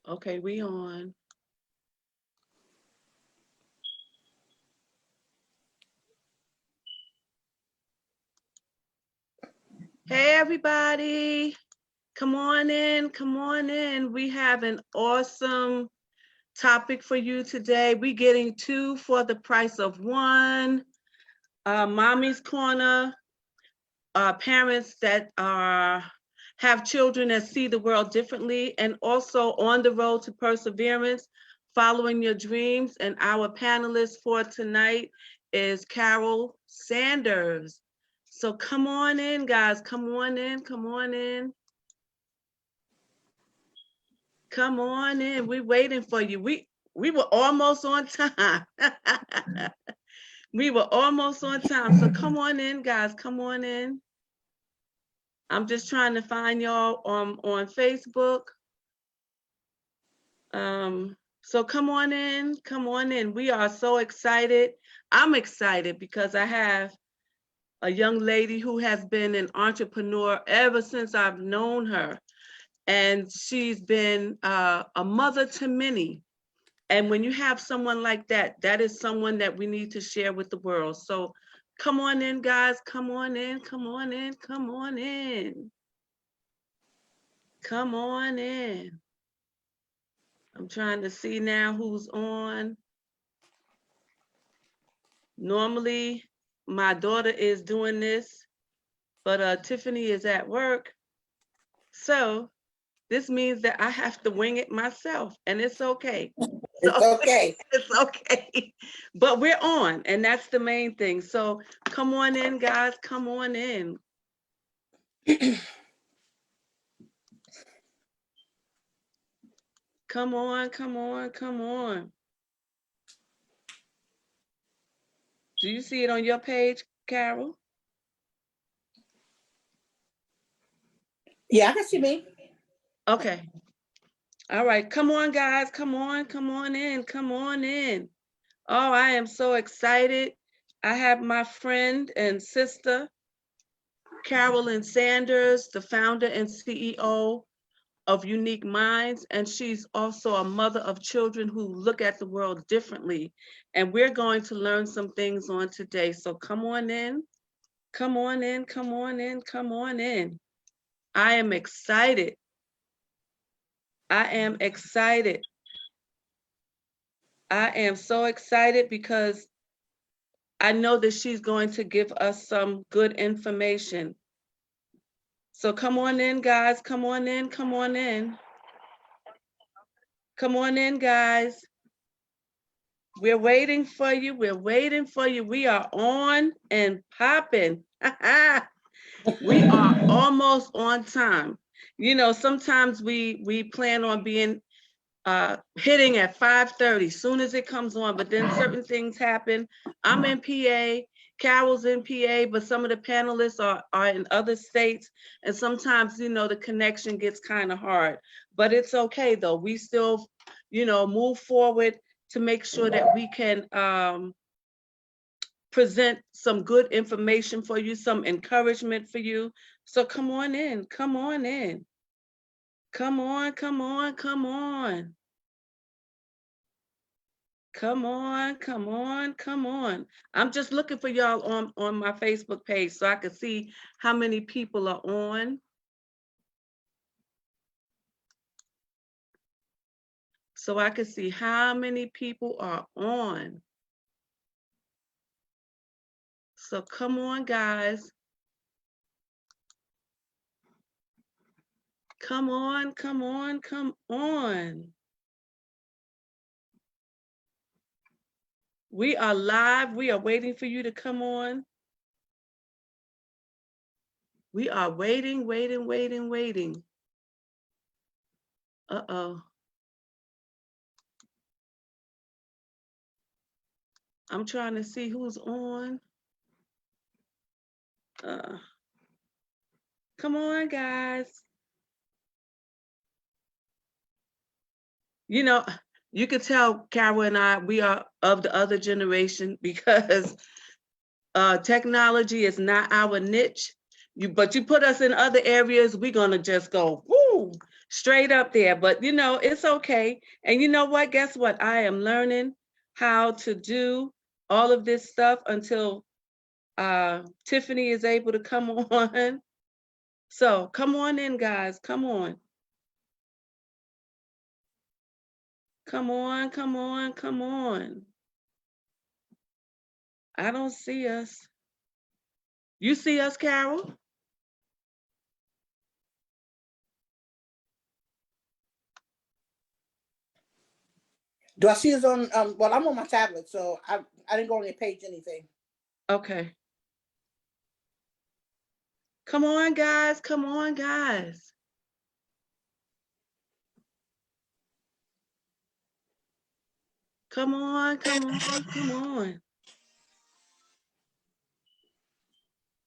Okay, we on. Hey, everybody. Come on in. Come on in. We have an awesome topic for you today. We're getting 2 for the price of 1. Mommy's Corner. Parents that have children that see the world differently, and also on the road to perseverance, following your dreams. And our panelist for tonight is Carol Sanders. So come on in, guys. Come on in. Come on in. Come on in. We're waiting for you. We were almost on time. We were almost on time. So come on in, guys. Come on in. I'm just trying to find y'all on Facebook. So come on in, come on in. We are so excited. I'm excited because I have a young lady who has been an entrepreneur ever since I've known her. And she's been a mother to many. And when you have someone like that, that is someone that we need to share with the world. So come on in, guys. Come on in, come on in, come on in. Come on in. I'm trying to see now who's on. Normally, my daughter is doing this, but Tiffany is at work. So this means that I have to wing it myself, and it's okay. It's okay. It's okay. But we're on, and that's the main thing. So come on in, guys. Come on in. Come on, come on, come on. Do you see it on your page, Carol? Yeah, I can see me. Okay. All right. Come on, guys. Come on. Come on in. Come on in. Oh, I am so excited. I have my friend and sister, Carolyn Sanders, the founder and CEO of Unique Minds, and she's also a mother of children who look at the world differently. And we're going to learn some things on today. So come on in, come on in, come on in, come on in. I am excited. I am excited. I am so excited because I know that she's going to give us some good information. So come on in, guys. Come on in, come on in. Come on in, guys. We're waiting for you. We're waiting for you. We are on and popping. We are almost on time. You know, sometimes we plan on being hitting at 5:30 soon as it comes on, but then certain things happen. I'm in PA, Carol's in PA, but some of the panelists are in other states, and sometimes, you know, the connection gets kind of hard, but it's okay though. We still, you know, move forward to make sure that we can present some good information for you, some encouragement for you. So come on in, come on in. Come on, come on, come on. Come on, come on, come on. I'm just looking for y'all on my Facebook page so I can see how many people are on. So I can see how many people are on. So come on, guys. Come on, come on, come on. We are live. We are waiting for you to come on. We are waiting, waiting, waiting, waiting. Uh-oh. I'm trying to see who's on. Come on, guys. You know, you could tell Carol and I, we are of the other generation because technology is not our niche. But you put us in other areas, we're gonna just go woo straight up there. But it's okay. And you know what? Guess what? I am learning how to do all of this stuff until Tiffany is able to come on. So come on in, guys. Come on. Come on, come on, come on. I don't see us. You see us, Carol? Do I see us on? Well, I'm on my tablet, so I didn't go on your page anything. Okay. Come on, guys. Come on, guys. Come on, come on, come on.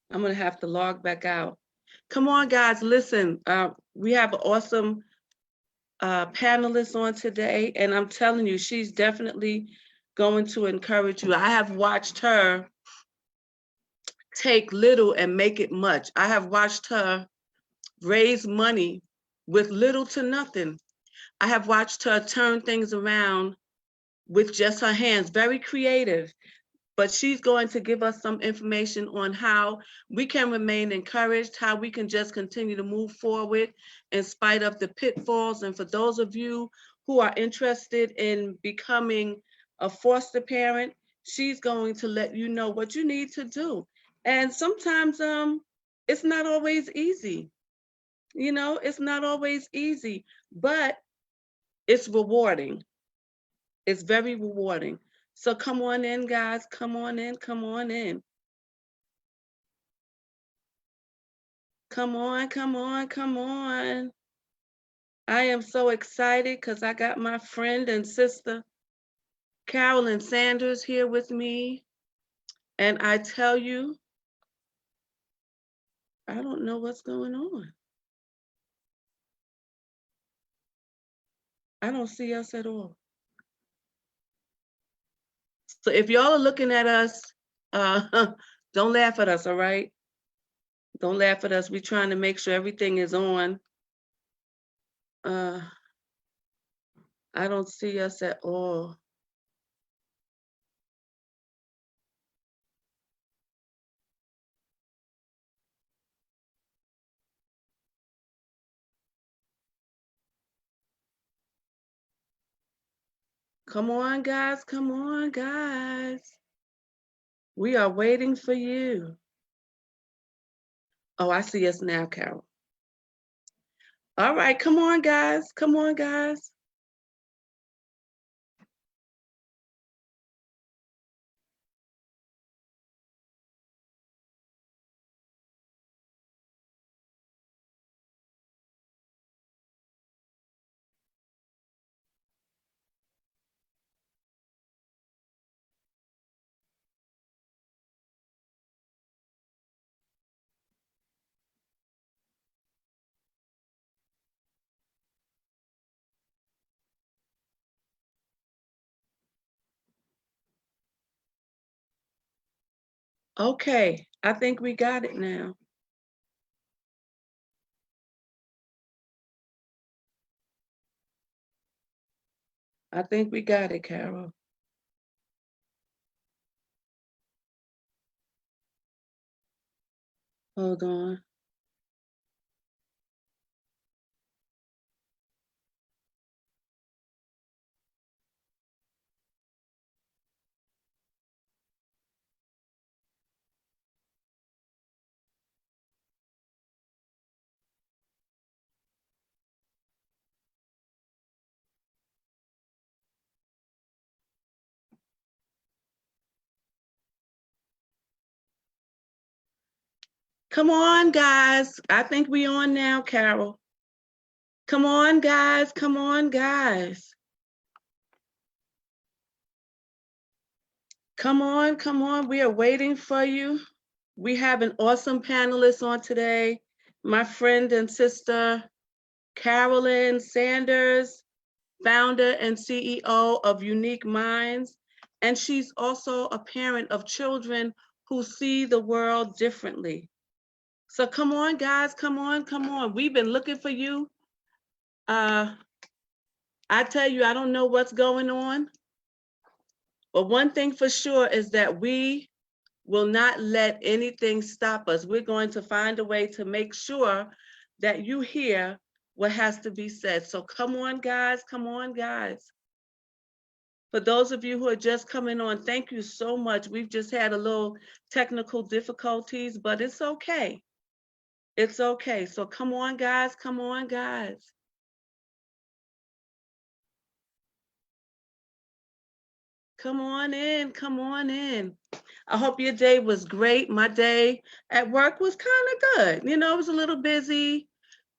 I'm going to have to log back out. Come on, guys. Listen, we have an awesome panelist on today, and I'm telling you, she's definitely going to encourage you. I have watched her take little and make it much. I have watched her raise money with little to nothing. I have watched her turn things around with just her hands, very creative. But she's going to give us some information on how we can remain encouraged, how we can just continue to move forward in spite of the pitfalls. And for those of you who are interested in becoming a foster parent, she's going to let you know what you need to do. And sometimes it's not always easy. It's not always easy, but it's rewarding. It's very rewarding. So come on in, guys. Come on in. Come on in. Come on, come on, come on. I am so excited because I got my friend and sister, Carolyn Sanders, here with me. And I tell you, I don't know what's going on. I don't see us at all. So if y'all are looking at us, don't laugh at us, all right? Don't laugh at us. We're trying to make sure everything is on. I don't see us at all. Come on, guys. Come on, guys. We are waiting for you. Oh, I see us now, Carol. All right, come on, guys. Come on, guys. Okay, I think we got it now. I think we got it, Carol. Hold on. Come on, guys. I think we on now, Carol. Come on, guys. Come on, guys. Come on, come on. We are waiting for you. We have an awesome panelist on today, my friend and sister, Carolyn Sanders, founder and CEO of Unique Minds. And she's also a parent of children who see the world differently. So come on, guys, come on, come on. We've been looking for you. I tell you, I don't know what's going on, but one thing for sure is that we will not let anything stop us. We're going to find a way to make sure that you hear what has to be said. So come on, guys, come on, guys. For those of you who are just coming on, thank you so much. We've just had a little technical difficulties, but it's okay. It's okay. So come on, guys, come on, guys. Come on in, come on in. I hope your day was great. My day at work was kind of good. You know, it was a little busy.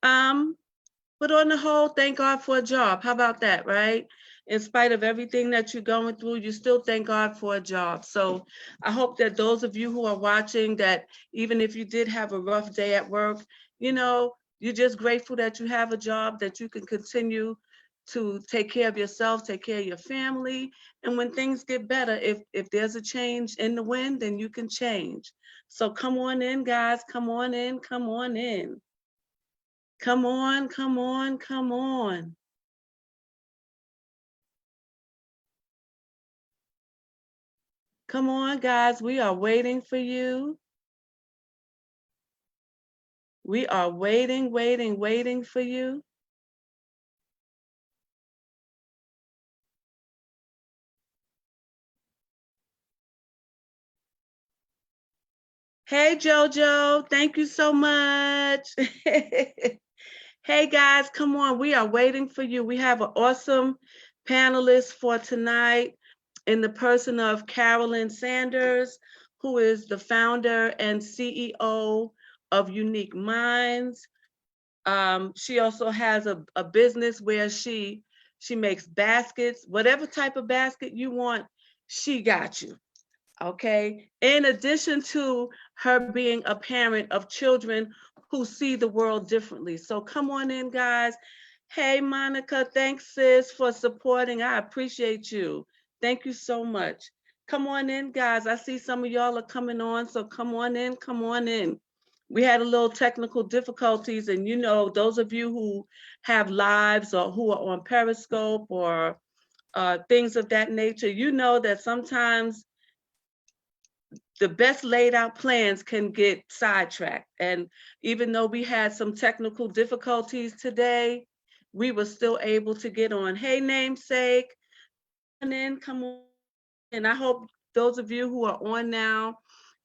But on the whole, thank God for a job. How about that, right? In spite of everything that you're going through, you still thank God for a job. So I hope that those of you who are watching, that even if you did have a rough day at work, you know, you're just grateful that you have a job, that you can continue to take care of yourself, take care of your family. And when things get better, if there's a change in the wind, then you can change. So come on in, guys. Come on in. Come on in. Come on, come on, come on. Come on, guys. We are waiting for you. We are waiting, waiting, waiting for you. Hey, JoJo. Thank you so much. Hey, guys, come on. We are waiting for you. We have an awesome panelist for tonight in the person of Carolyn Sanders, who is the founder and CEO of Unique Minds. She also has a business where she makes baskets, whatever type of basket you want, she got you. Okay. In addition to her being a parent of children who see the world differently. So come on in, guys. Hey, Monica, thanks, sis, for supporting. I appreciate you. Thank you so much. Come on in, guys. I see some of y'all are coming on, so come on in, come on in. We had a little technical difficulties, and you know, those of you who have lives or who are on Periscope or things of that nature, you know that sometimes the best laid out plans can get sidetracked. And even though we had some technical difficulties today, we were still able to get on. Hey, namesake, come on in, come on. And I hope those of you who are on now,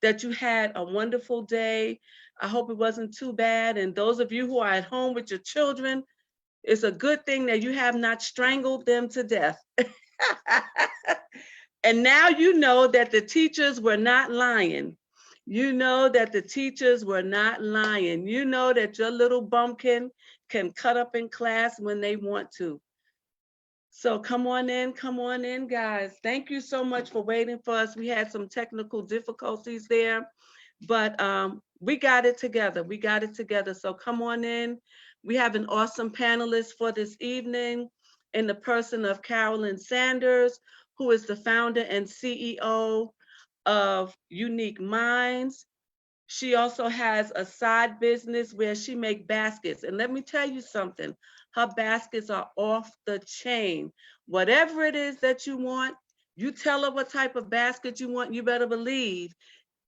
that you had a wonderful day. I hope it wasn't too bad. And those of you who are at home with your children, it's a good thing that you have not strangled them to death. And now you know that the teachers were not lying. You know that the teachers were not lying. You know that your little bumpkin can cut up in class when they want to. So come on in, guys. Thank you so much for waiting for us. We had some technical difficulties there, but we got it together. We got it together. So come on in. We have an awesome panelist for this evening in the person of Carolyn Sanders, who is the founder and CEO of Unique Minds. She also has a side business where she makes baskets. And let me tell you something, her baskets are off the chain. Whatever it is that you want, you tell her what type of basket you want, you better believe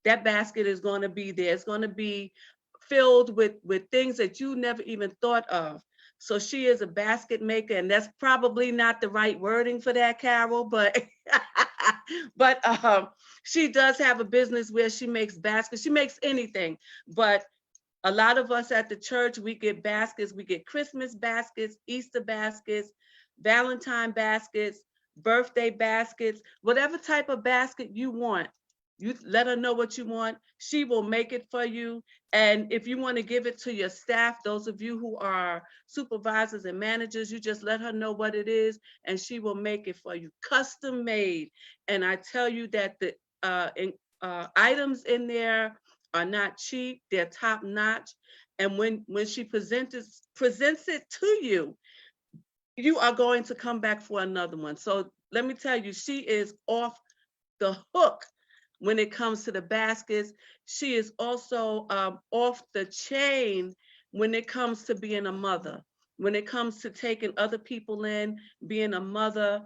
that basket is going to be there. It's going to be filled with things that you never even thought of. So she is a basket maker, and that's probably not the right wording for that, Carol, but she does have a business where she makes baskets. She makes anything, but a lot of us at the church, we get baskets. We get Christmas baskets, Easter baskets, Valentine baskets, birthday baskets, whatever type of basket you want. You let her know what you want. She will make it for you. And if you want to give it to your staff, those of you who are supervisors and managers, you just let her know what it is and she will make it for you. Custom made. And I tell you that the items in there are not cheap, they're top notch. And when she presents it to you, you are going to come back for another one. So let me tell you, she is off the hook when it comes to the baskets. She is also off the chain when it comes to being a mother, when it comes to taking other people in, being a mother,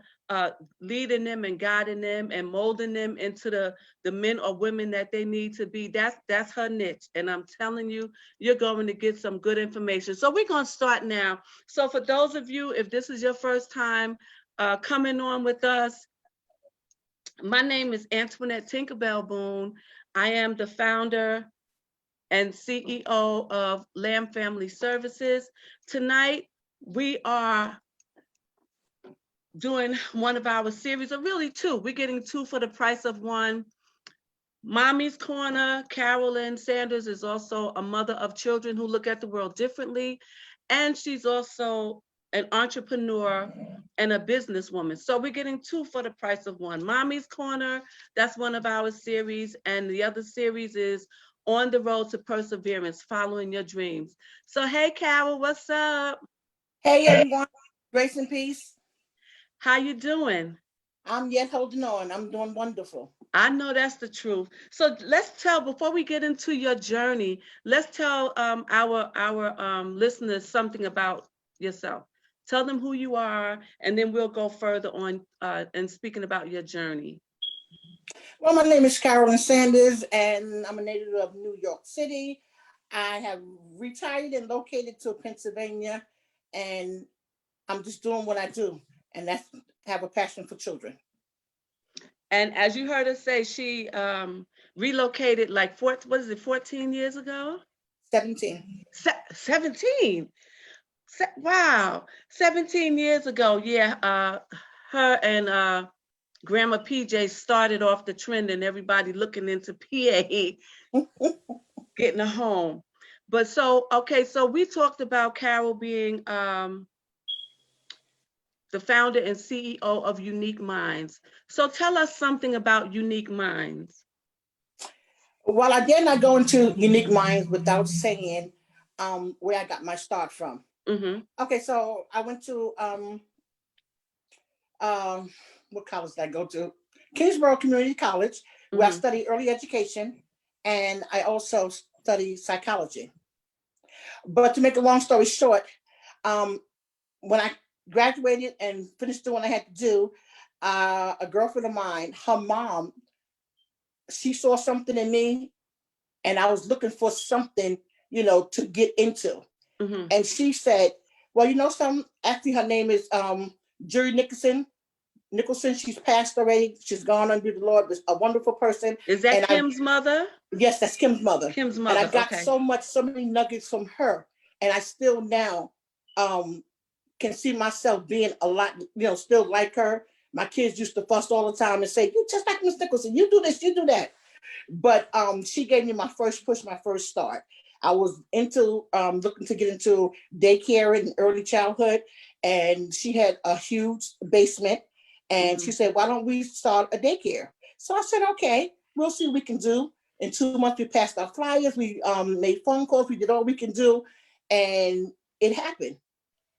leading them and guiding them and molding them into the men or women that they need to be. That's her niche. And I'm telling you, you're going to get some good information. So we're going to start now. So for those of you, if this is your first time coming on with us, my name is Antoinette Tinkerbell Boone. I am the founder and CEO of L.A.A.M.B Family Services. Tonight, we are doing one of our series, or really two. We're getting two for the price of one. Mommy's Corner. Carolyn Sanders is also a mother of children who look at the world differently. And she's also an entrepreneur and a businesswoman. So we're getting two for the price of one. Mommy's Corner, that's one of our series. And the other series is On the Road to Perseverance, Following Your Dreams. So, hey, Carol, what's up? Hey, everyone. Grace and peace. How you doing? I'm yet holding on. I'm doing wonderful. I know that's the truth. So let's tell, before we get into your journey, let's tell our listeners something about yourself. Tell them who you are, and then we'll go further on and speaking about your journey. Well, my name is Carolyn Sanders, and I'm a native of New York City. I have retired and located to Pennsylvania, and I'm just doing what I do, and that's have a passion for children. And as you heard her say, she relocated like 14 years ago? 17. 17. Wow. 17 years ago. Yeah. Her and Grandma PJ started off the trend and everybody looking into PA, getting a home. But so, okay, so we talked about Carol being the founder and CEO of Unique Minds. So tell us something about Unique Minds. Well, I dare not go into Unique Minds without saying where I got my start from. Mm-hmm. Okay, so I went to what college did I go to? Kingsborough Community College, where I studied early education, and I also studied psychology. But to make a long story short, when I graduated and finished doing what I had to do, a girlfriend of mine, her mom, she saw something in me, and I was looking for something, to get into. Mm-hmm. And she said, well, something, actually her name is Jury Nicholson. She's passed already. She's gone under the Lord. A wonderful person. Is that Kim's mother? Yes, that's Kim's mother. Kim's mother. And I got okay. so many nuggets from her. And I still now can see myself being a lot, still like her. My kids used to fuss all the time and say, you just like Miss Nicholson, you do this, you do that. But she gave me my first push, my first start. I was into looking to get into daycare and early childhood. And she had a huge basement. And she said, why don't we start a daycare? So I said, okay, we'll see what we can do. In 2 months, we passed our flyers. We made phone calls. We did all we can do. And it happened.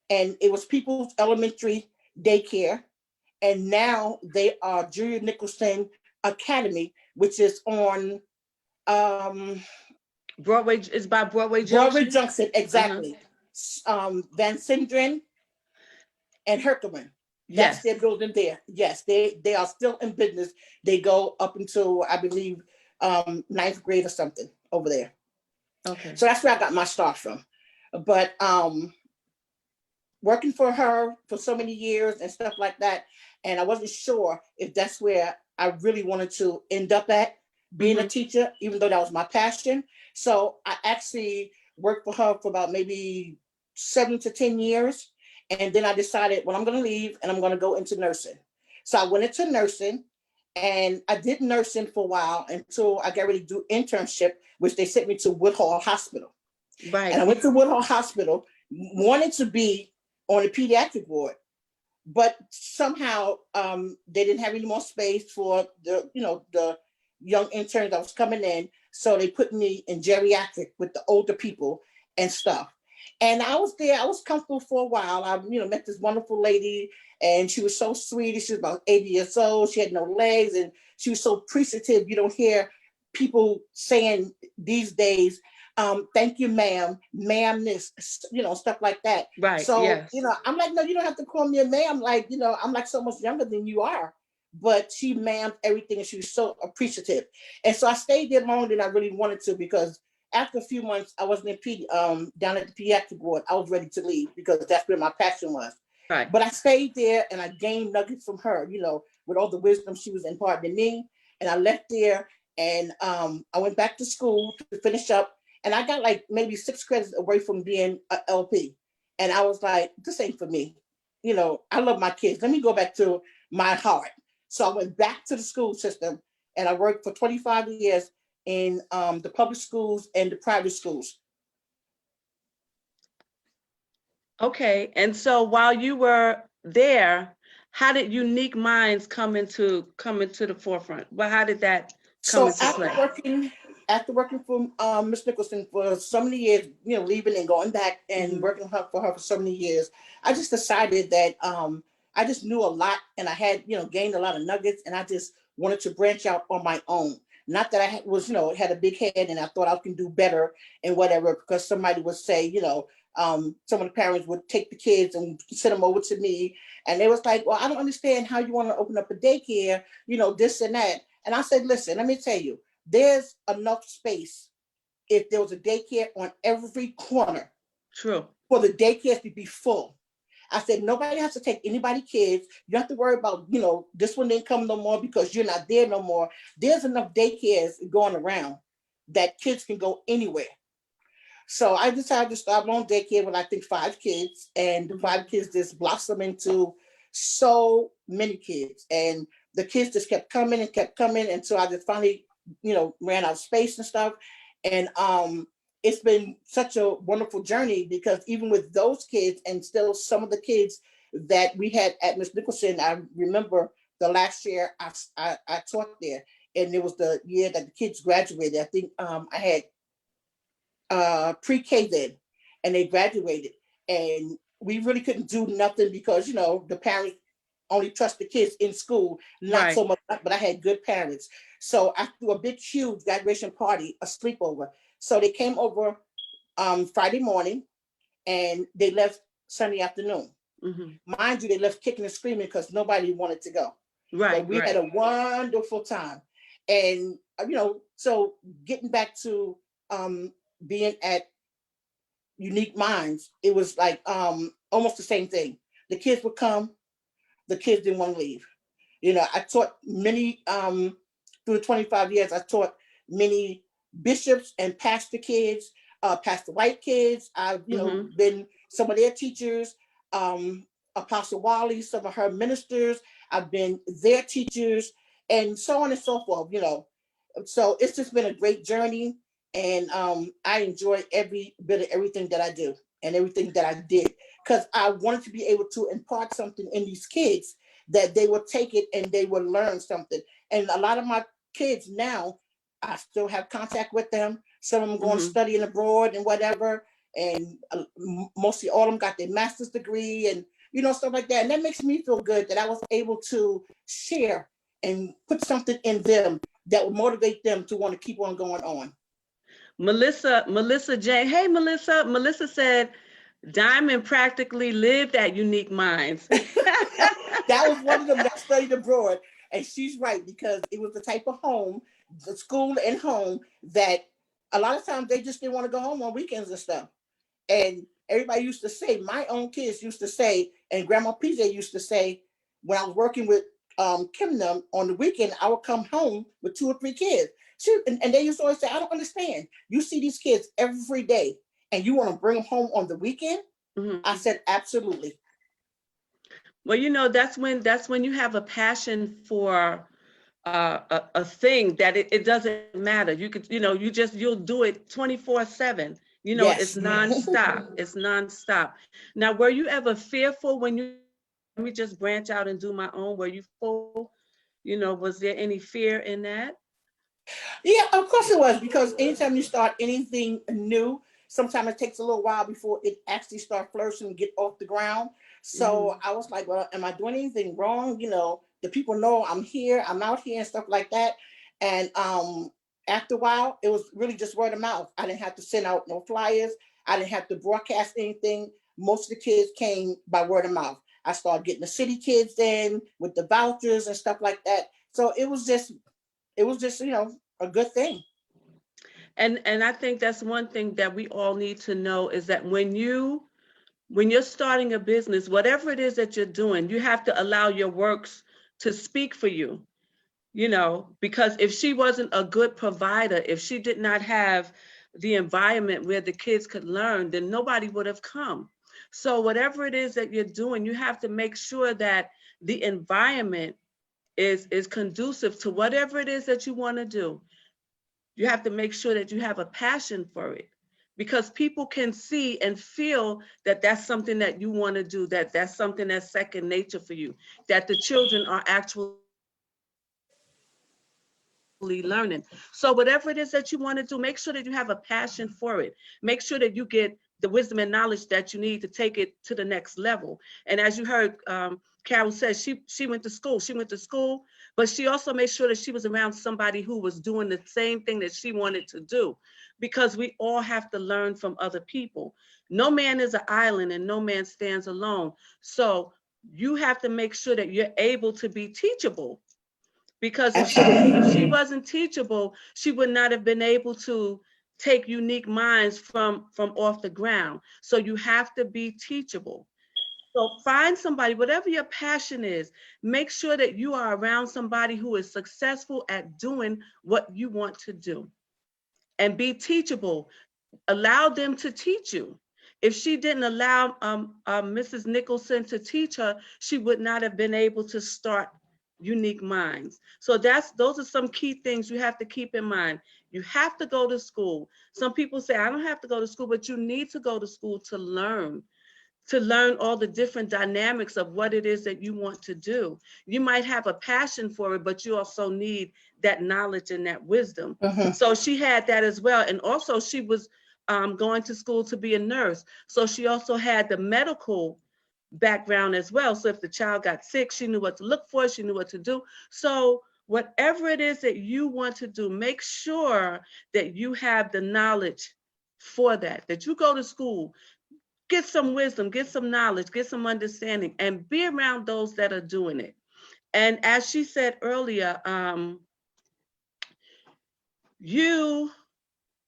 And it was People's Elementary Daycare. And now they are Julia Nicholson Academy, which is on Broadway. Is by Broadway Junction. Broadway Junction, exactly. Van Sinderen and Herkimer. That's their building there. Yes, they are still in business. They go up until, I believe, 9th grade or something over there. Okay. So that's where I got my start from. But working for her for so many years and stuff like that, and I wasn't sure if that's where I really wanted to end up at, being a teacher, even though that was my passion. So I actually worked for her for about maybe 7 to 10 years. And then I decided, well, I'm going to leave and I'm going to go into nursing. So I went into nursing, and I did nursing for a while until I got ready to do internship, which they sent me to Woodhall Hospital. Right. And I went to Woodhall Hospital, wanted to be on the pediatric ward, but somehow they didn't have any more space for the young interns that was coming in. So they put me in geriatric with the older people and stuff. And I was there, I was comfortable for a while. I, met this wonderful lady, and she was so sweet. She was about 80 years old. She had no legs, and she was so appreciative. You don't hear people saying these days, thank you, ma'am, this, stuff like that. Right. So, Yes. I'm like, no, you don't have to call me a ma'am. Like, I'm like so much younger than you are. But she ma'amed everything, and she was so appreciative. And so I stayed there longer than I really wanted to, because after a few months, I wasn't down at the pediatric ward. I was ready to leave because that's where my passion was. Right. But I stayed there, and I gained nuggets from her, with all the wisdom she was imparting in me. And I left there, and I went back to school to finish up. And I got like maybe 6 credits away from being a LP. And I was like, this ain't for me. I love my kids. Let me go back to my heart. So I went back to the school system, and I worked for 25 years in the public schools and the private schools. Okay. And so while you were there, how did Unique Minds come into the forefront? Well, how did that come So into play? after working for Miss Nicholson for so many years, leaving and going back and working for her for so many years, I just decided that I just knew a lot, and I had gained a lot of nuggets, and I just wanted to branch out on my own. Not that I was had a big head and I thought I can do better and whatever, because somebody would say some of the parents would take the kids and send them over to me, and they was like, well, I don't understand how you want to open up a daycare, this and that. And I said, listen, let me tell you, there's enough space if there was a daycare on every corner. True. For the daycares to be full. I said, nobody has to take anybody kids. You don't have to worry about, this one didn't come no more because you're not there no more. There's enough daycares going around that kids can go anywhere. So I decided to start my own daycare with, I think, 5 kids, and the 5 kids just blossomed into so many kids. And the kids just kept coming until I just finally, ran out of space and stuff. And it's been such a wonderful journey, because even with those kids and still some of the kids that we had at Miss Nicholson, I remember the last year I taught there, and it was the year that the kids graduated. I think I had pre-K then, and they graduated, and we really couldn't do nothing because the parents only trust the kids in school, not so much, but I had good parents. So I threw a big, huge graduation party, a sleepover. So they came over Friday morning, and they left Sunday afternoon. Mind you, they left kicking and screaming because nobody wanted to go. Right. But we had a wonderful time. And, so getting back to being at Unique Minds, it was like almost the same thing. The kids would come, the kids didn't want to leave. I taught many, through the 25 years, I taught many bishops and pastor kids, Pastor White kids. I've, been some of their teachers, Apostle Wally, some of her ministers. I've been their teachers, and so on and so forth, So it's just been a great journey, and I enjoy every bit of everything that I do and everything that I did, because I wanted to be able to impart something in these kids that they would take it and they would learn something. And a lot of my kids now, I still have contact with them. Some of them going studying abroad and whatever. And mostly all of them got their master's degree and, stuff like that. And that makes me feel good that I was able to share and put something in them that would motivate them to want to keep on going on. Melissa Jane. Hey, Melissa. Melissa said, Diamond practically lived at Unique Minds. That was one of them that studied abroad. And she's right, because it was the type of home, the school and home, that a lot of times they just didn't want to go home on weekends and stuff. And everybody used to say, my own kids used to say, and Grandma PJ used to say, when I was working with Kim them on the weekend, I would come home with 2 or 3 kids. And they used to always say, I don't understand. You see these kids every day, and you want to bring them home on the weekend? I said, absolutely. Well, that's when you have a passion for a thing that it doesn't matter. You could, you'll do it 24/7. Yes. It's nonstop. It's nonstop. Now, were you ever fearful when let me just branch out and do my own? Were you full? Was there any fear in that? Yeah, of course it was, because anytime you start anything new, sometimes it takes a little while before it actually start flourishing and get off the ground. So Mhm. I was like, well, am I doing anything wrong? The people know I'm here, I'm out here and stuff like that. And after a while, it was really just word of mouth. I didn't have to send out no flyers. I didn't have to broadcast anything. Most of the kids came by word of mouth. I started getting the city kids in with the vouchers and stuff like that. So it was just a good thing. And I think that's one thing that we all need to know is that when you're starting a business, whatever it is that you're doing, you have to allow your works to speak for you. Because if she wasn't a good provider, if she did not have the environment where the kids could learn, then nobody would have come. So whatever it is that you're doing, you have to make sure that the environment is conducive to whatever it is that you want to do. You have to make sure that you have a passion for it, because people can see and feel that that's something that you want to do, that that's something that's second nature for you, that the children are actually learning. So whatever it is that you want to do, make sure that you have a passion for it. Make sure that you get the wisdom and knowledge that you need to take it to the next level. And as you heard, Carol says she went to school. She went to school, but she also made sure that she was around somebody who was doing the same thing that she wanted to do, because we all have to learn from other people. No man is an island and no man stands alone. So you have to make sure that you're able to be teachable, because if she Absolutely. wasn't teachable, she would not have been able to take unique minds from off the ground. So you have to be teachable. So find somebody, whatever your passion is, make sure that you are around somebody who is successful at doing what you want to do, and be teachable. Allow them to teach you. If she didn't allow Mrs. Nicholson to teach her, she would not have been able to start Unique Minds. So those are some key things you have to keep in mind. You have to go to school. Some people say, I don't have to go to school, but you need to go to school to learn all the different dynamics of what it is that you want to do. You might have a passion for it, but you also need that knowledge and that wisdom. Mhm. So she had that as well. And also, she was going to school to be a nurse. So she also had the medical background as well. So if the child got sick, she knew what to look for, she knew what to do. So whatever it is that you want to do, make sure that you have the knowledge for that you go to school, get some wisdom, get some knowledge, get some understanding, and be around those that are doing it. And as she said earlier, you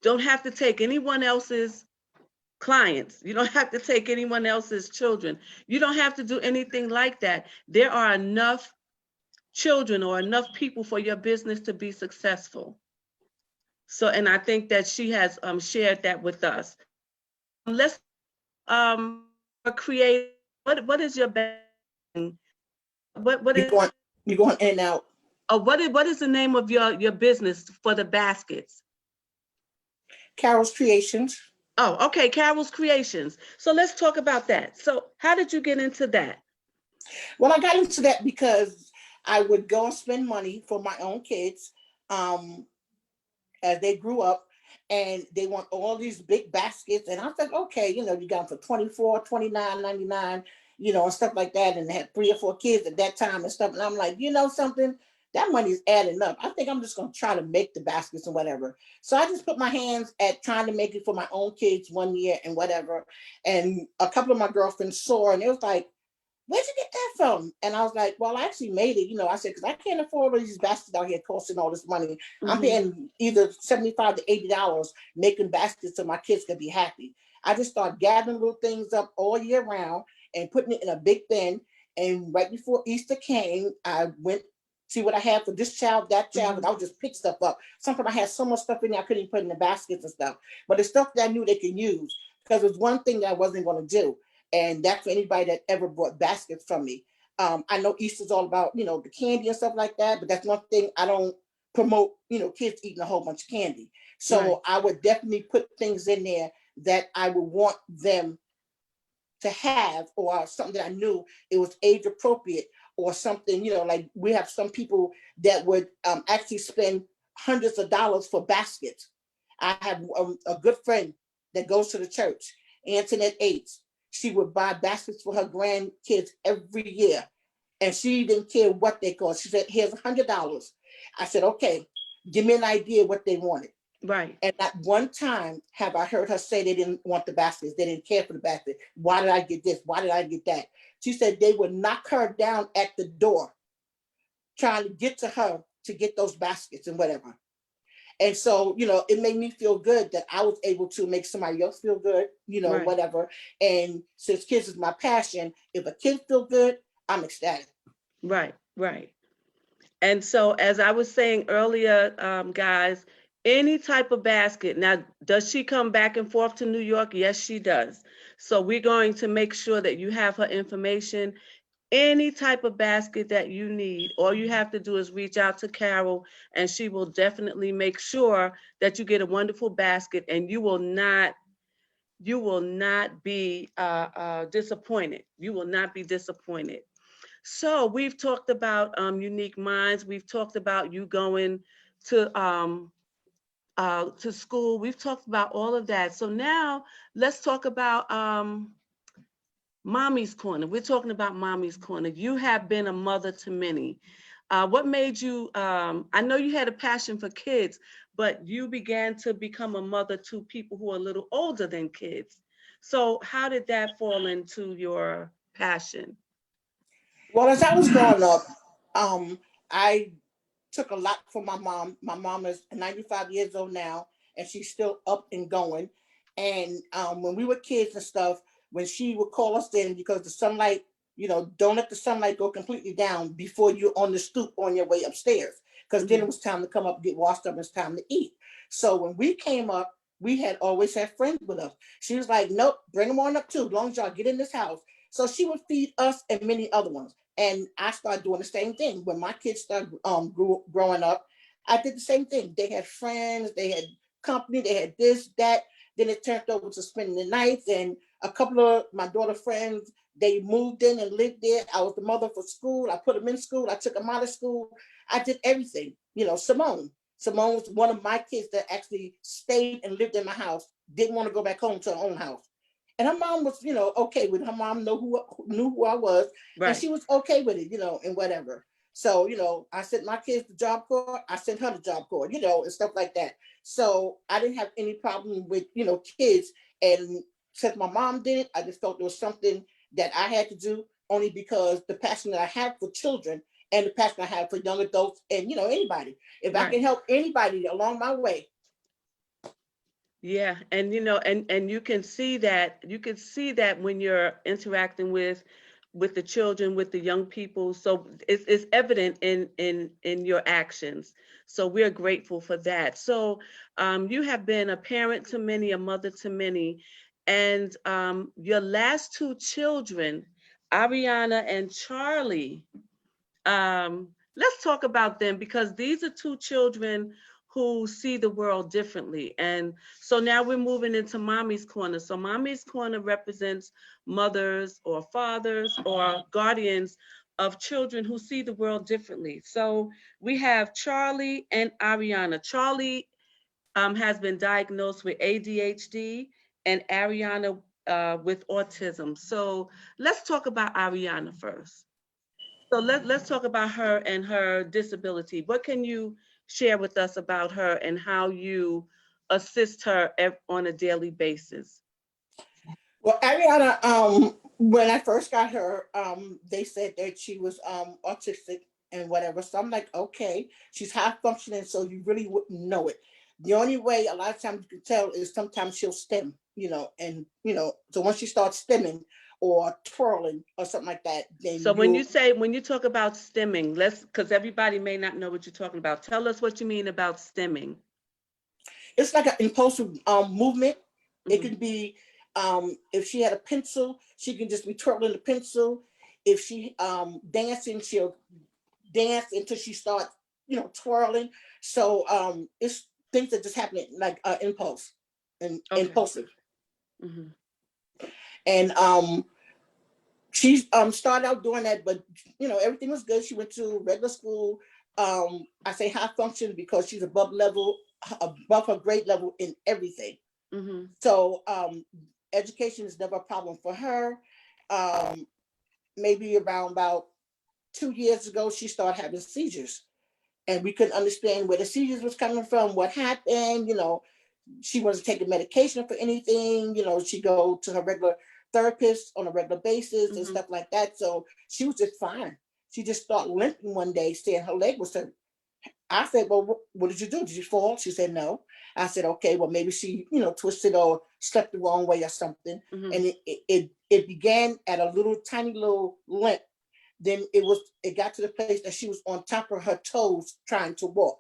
don't have to take anyone else's clients. You don't have to take anyone else's children. You don't have to do anything like that. There are enough children or enough people for your business to be successful. So, and I think that she has shared that with us. Let's create. What is your best? What You're is going you're going in and out. what is the name of your business for the baskets? Carol's Creations. Oh, okay, Carol's Creations. So let's talk about that. So how did you get into that? Well, I got into that because I would go and spend money for my own kids. Um, as they grew up, and they want all these big baskets, and I was like, okay, you got them for 24, 29.99, and stuff like that, and they had 3 or 4 kids at that time and stuff, and I'm like, something, that money's adding up. I think I'm just going to try to make the baskets and whatever. So I just put my hands at trying to make it for my own kids one year and whatever, and a couple of my girlfriends saw, and it was like, where'd you get that from? And I was like, well, I actually made it. I said, because I can't afford all these baskets out here costing all this money. I'm Mm-hmm. paying either $75 to $80 making baskets so my kids can be happy. I just started gathering little things up all year round and putting it in a big bin. And right before Easter came, I went see what I had for this child, that child, Mm-hmm. and I would just pick stuff up. Sometimes I had so much stuff in there I couldn't even put in the baskets and stuff. But the stuff that I knew they could use, because it was one thing that I wasn't going to do, and that's for anybody that ever brought baskets from me. I know Easter's all about, the candy and stuff like that, but that's one thing I don't promote, kids eating a whole bunch of candy. Right. So I would definitely put things in there that I would want them to have, or something that I knew it was age appropriate, or something, like we have some people that would actually spend hundreds of dollars for baskets. I have a good friend that goes to the church, Antoinette Aids. She would buy baskets for her grandkids every year. And she didn't care what they cost. She said, here's $100. I said, okay, give me an idea what they wanted. Right. And not one time have I heard her say they didn't want the baskets. They didn't care for the basket. Why did I get this? Why did I get that? She said they would knock her down at the door trying to get to her to get those baskets and whatever. And so, it made me feel good that I was able to make somebody else feel good, Right. whatever. And since kids is my passion, if a kid feel good, I'm ecstatic. Right. Right. And so, as I was saying earlier, guys, any type of basket. Now, does she come back and forth to New York? Yes, she does. So we're going to make sure that you have her information. Any type of basket that you need, all you have to do is reach out to Carol, and she will definitely make sure that you get a wonderful basket, and you will not be disappointed. You will not be disappointed. So we've talked about Unique Minds. We've talked about you going to school. We've talked about all of that. So now let's talk about Mommy's Corner. We're talking about Mommy's Corner. You have been a mother to many. What made you, I know you had a passion for kids, but you began to become a mother to people who are a little older than kids. So how did that fall into your passion? Well, as I was growing up, I took a lot from my mom. My mom is 95 years old now, and she's still up and going. And when we were kids and stuff, when she would call us in because the sunlight, don't let the sunlight go completely down before you're on the stoop on your way upstairs, because then it was time to come up, get washed up, and it's time to eat. So when we came up, we had always had friends with us. She was like, nope, bring them on up too, as long as y'all get in this house. So she would feed us and many other ones. And I started doing the same thing. When my kids started growing up, I did the same thing. They had friends, they had company, they had this, that. Then it turned over to spending the nights. And a couple of my daughter friends, they moved in and lived there. I was the mother for school. I put them in school. I took them out of school. I did everything. Simone was one of my kids that actually stayed and lived in my house, didn't want to go back home to her own house. And her mom was, okay with it. Her mom knew who I was, Right. and she was okay with it, and whatever. So, I sent my kids to Job Corps. I sent her to Job Corps, and stuff like that. So I didn't have any problem with, kids. And since my mom did it, I just felt there was something that I had to do, only because the passion that I have for children and the passion I have for young adults and, anybody. If I can help anybody along my way. Yeah, and and you can see that when you're interacting with the children, with the young people. So it's evident in your actions. So we're grateful for that. So you have been a parent to many, a mother to many, and your last two children, Ariana and Charlie. Let's talk about them, because these are two children who see the world differently. And so now we're moving into Mommy's Corner. So Mommy's Corner represents mothers or fathers or guardians of children who see the world differently. So we have Charlie and Ariana. Charlie has been diagnosed with ADHD, and Ariana with autism. So let's talk about Ariana first. So let's talk about her and her disability. What can you share with us about her and how you assist her on a daily basis? Well, Ariana, when I first got her, they said that she was autistic and whatever. So I'm like, okay, she's high functioning, so you really wouldn't know it. The only way a lot of times you can tell is sometimes she'll stem, and so once she starts stemming or twirling or something like that, then So when you talk about stemming, because everybody may not know what you're talking about. Tell us what you mean about stemming. It's like an impulsive movement. It could be, if she had a pencil, she can just be twirling the pencil. If she dancing, she'll dance until she starts, twirling. So it's things that just happen like impulse and impulsive. Mm-hmm. And she started out doing that, but everything was good. She went to regular school. I say high function because she's above her grade level in everything. Mm-hmm. So education is never a problem for her. Um, Maybe around about 2 years ago, she started having seizures, and we couldn't understand where the seizures was coming from, what happened. She wasn't taking medication for anything. She go to her regular therapist on a regular basis and Mm-hmm. stuff like that. So she was just fine. She just started limping one day, saying her leg was hurt. I said, well, what did you do? Did you fall? She said, no. I said, okay, well, maybe she, twisted or slept the wrong way or something. Mm-hmm. And it began at a little tiny little limp. Then it got to the place that she was on top of her toes trying to walk.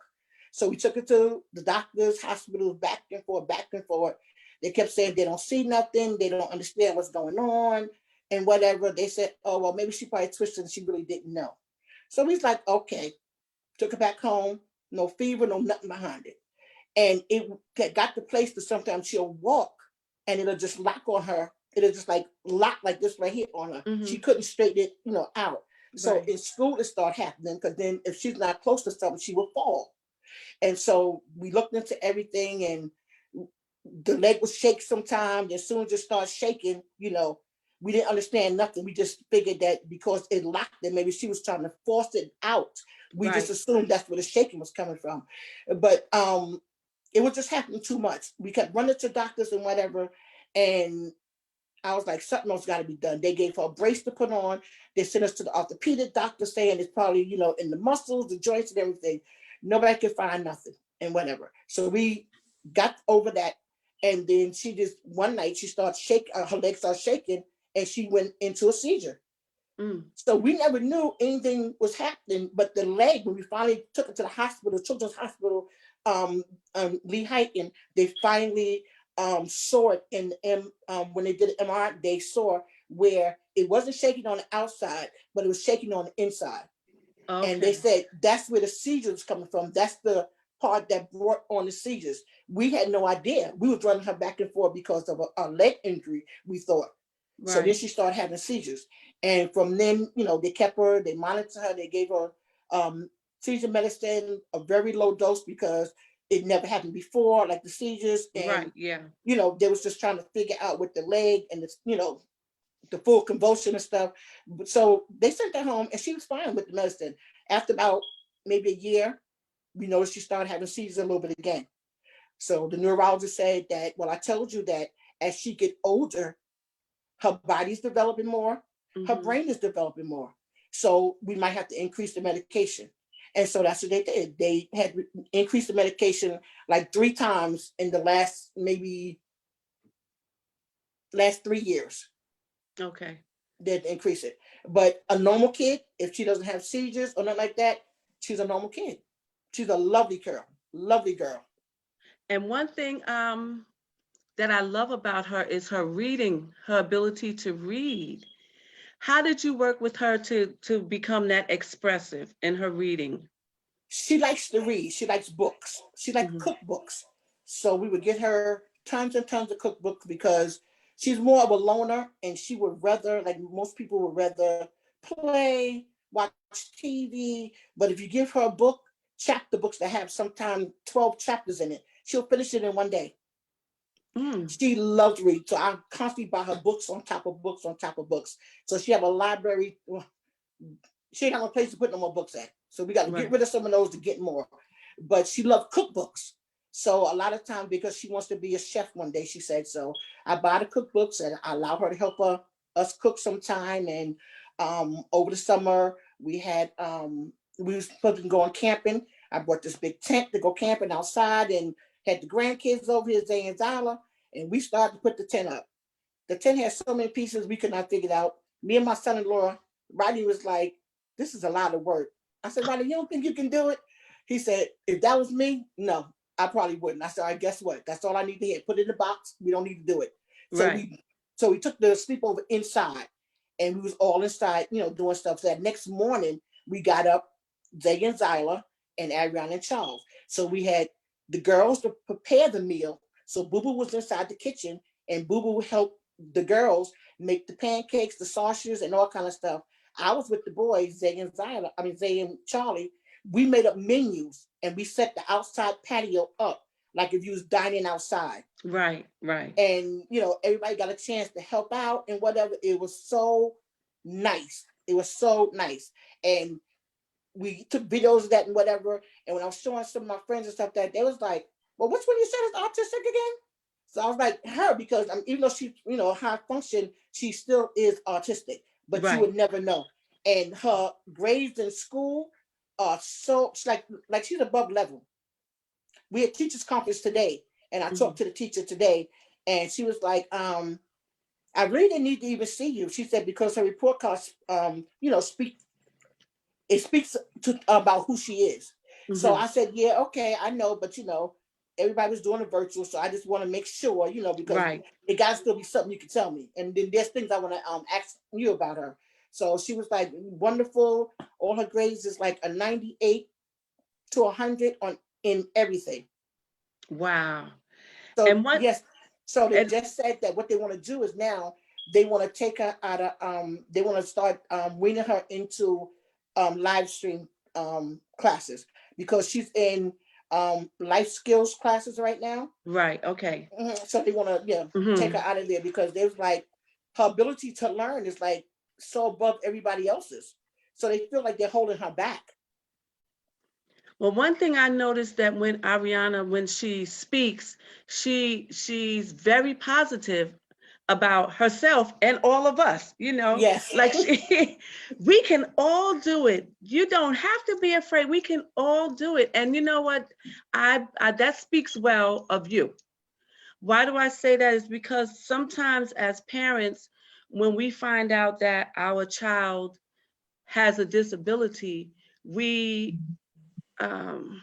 So we took her to the doctors, hospitals, back and forth, back and forth. They kept saying they don't see nothing, they don't understand what's going on, and whatever. They said, oh, well, maybe she probably twisted and she really didn't know. So he's like, okay, took her back home, no fever, no nothing behind it. And it got the place that sometimes she'll walk and it'll just lock on her. It'll just like lock like this right here on her. Mm-hmm. She couldn't straighten it, out. So Right. in school it started happening because then if she's not close to something, she will fall. And so we looked into everything, and the leg would shake sometimes. As soon as it started shaking, we didn't understand nothing. We just figured that because it locked it, maybe she was trying to force it out. We just Right. assumed that's where the shaking was coming from. But it was just happening too much. We kept running to doctors and whatever. And I was like, something else got to be done. They gave her a brace to put on. They sent us to the orthopedic doctor saying it's probably, in the muscles, the joints and everything. Nobody could find nothing and whatever. So we got over that. And then she just, one night she started shaking, her legs started shaking, and she went into a seizure. Mm. So we never knew anything was happening, but the leg, when we finally took her to the hospital, Children's Hospital, Lee they finally saw it when they did an MRI, they saw where it wasn't shaking on the outside, but it was shaking on the inside. And they Okay. said that's where the seizures was coming from. That's the part that brought on the seizures. We had no idea. We was running her back and forth because of a leg injury, we thought. So then Right. she started having seizures. And from then, they kept her, they monitored her, they gave her seizure medicine, a very low dose because it never happened before, like the seizures. Right. And, Yeah. they was just trying to figure out with the leg and the full convulsion and stuff. So they sent her home and she was fine with the medicine. After about maybe a year, we noticed she started having seizures a little bit again. So the neurologist said that, well, I told you that as she get older, her body's developing more, her Mm-hmm. brain is developing more. So we might have to increase the medication. And so that's what they did. They had increased the medication like 3 times in the last 3 years. Okay. They'd increase it. But a normal kid, if she doesn't have seizures or nothing like that, she's a normal kid. She's a lovely girl, lovely girl. And one thing that I love about her is her reading, her ability to read. How did you work with her to become that expressive in her reading? She likes to read. She likes books. She likes Mm-hmm. cookbooks. So we would get her tons and tons of cookbooks because she's more of a loner, and she would rather, like most people would rather play, watch TV. But if you give her a book, chapter books that have sometimes 12 chapters in it, she'll finish it in one day. Mm. She loves to read. So I constantly buy her books on top of books on top of books. So she have a library. She ain't got no place to put no more books at. So we got to get Right. rid of some of those to get more. But she loved cookbooks. So a lot of times, because she wants to be a chef one day, she said, so I buy the cookbooks and I allow her to help us cook sometime. And over the summer, we was supposed to go on camping. I brought this big tent to go camping outside and had the grandkids over here, Zay and Zyla, and we started to put the tent up. The tent had so many pieces we could not figure it out. Me and my son-in-law, Rodney was like, this is a lot of work. I said, Rodney, you don't think you can do it? He said, if that was me, no, I probably wouldn't. I said, all right, guess what? That's all I need to hear. Put it in the box. We don't need to do it. So Right. we took the sleepover inside, and we was all inside, doing stuff. So that next morning we got up, Zay and Zyla and Ariana and Charles. So we had the girls to prepare the meal. So Boo Boo was inside the kitchen, and Boo Boo helped the girls make the pancakes, the sausages, and all kind of stuff. I was with the boys, Zay and Zyla, I mean Zay and Charlie. we made up menus and we set the outside patio up like if you was dining outside. Right, right. And everybody got a chance to help out and whatever. It was so nice. It was so nice. And we took videos of that and whatever. And when I was showing some of my friends and stuff, that they was like, well, which one you said is autistic again? So I was like, her, because even though she, high function, she still is autistic, but you Right. would never know. And her grades in school are so, like she's above level. We had teachers conference today, and I talked to the teacher today, and she was like, I really didn't need to even see you. She said, because her report cards, speaks about who she is. So I said, yeah, okay, I know, but everybody was doing a virtual, so I just want to make sure, because Right. it got to still be something you can tell me. And then there's things I want to ask you about her. So she was like, wonderful. All her grades is like a 98 to 100 in everything. Wow. So And what yes, so they and just said that what they want to do is now they want to take her out of they want to start weaning her into live stream classes, because she's in life skills classes right now. right, okay. So they want to take her Hmm. out of there, because there's like her ability to learn is like so above everybody else's. So they feel like they're holding her back. Well, one thing I noticed that when Ariana, when she speaks, she's very positive about herself and all of us, Yes. like we can all do it. You don't have to be afraid. We can all do it. And you know what? I that speaks well of you. Why do I say that? Is because sometimes as parents, when we find out that our child has a disability, um,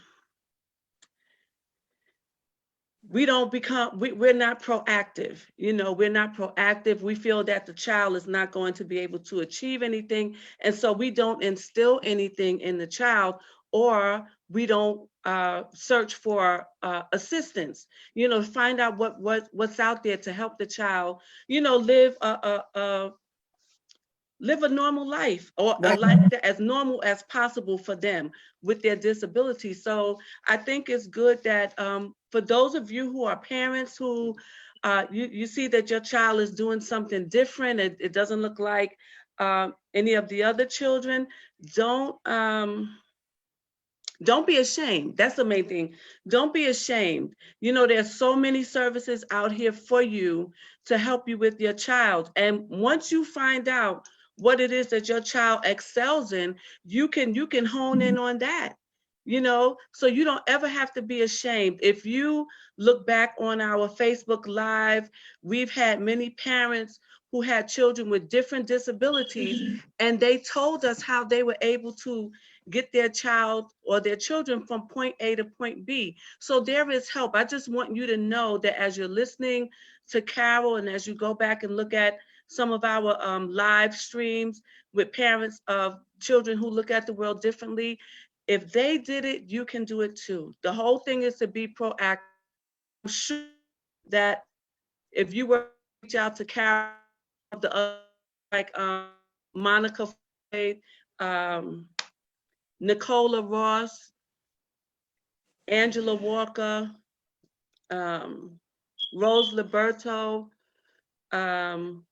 we don't become we're not proactive. We're not proactive. We feel that the child is not going to be able to achieve anything, and so we don't instill anything in the child, or we don't search for assistance, find out what's out there to help the child live a normal life, or a Right. life that as normal as possible for them with their disability. So I think it's good that for those of you who are parents who you see that your child is doing something different, it doesn't look like any of the other children, don't don't be ashamed. That's the main thing. Don't be ashamed. There's so many services out here for you to help you with your child. And once you find out what it is that your child excels in, you can hone in on that. So you don't ever have to be ashamed. If you look back on our Facebook Live, we've had many parents who had children with different disabilities, and they told us how they were able to get their child or their children from point A to point B. So there is help. I just want you to know that as you're listening to Carol, and as you go back and look at some of our live streams with parents of children who look at the world differently, if they did it, you can do it too. The whole thing is to be proactive. I'm sure that if you were to reach out to Carol, the other, like Monica Floyd, um, Nicola Ross, Angela Walker, um, Rose Liberto, um,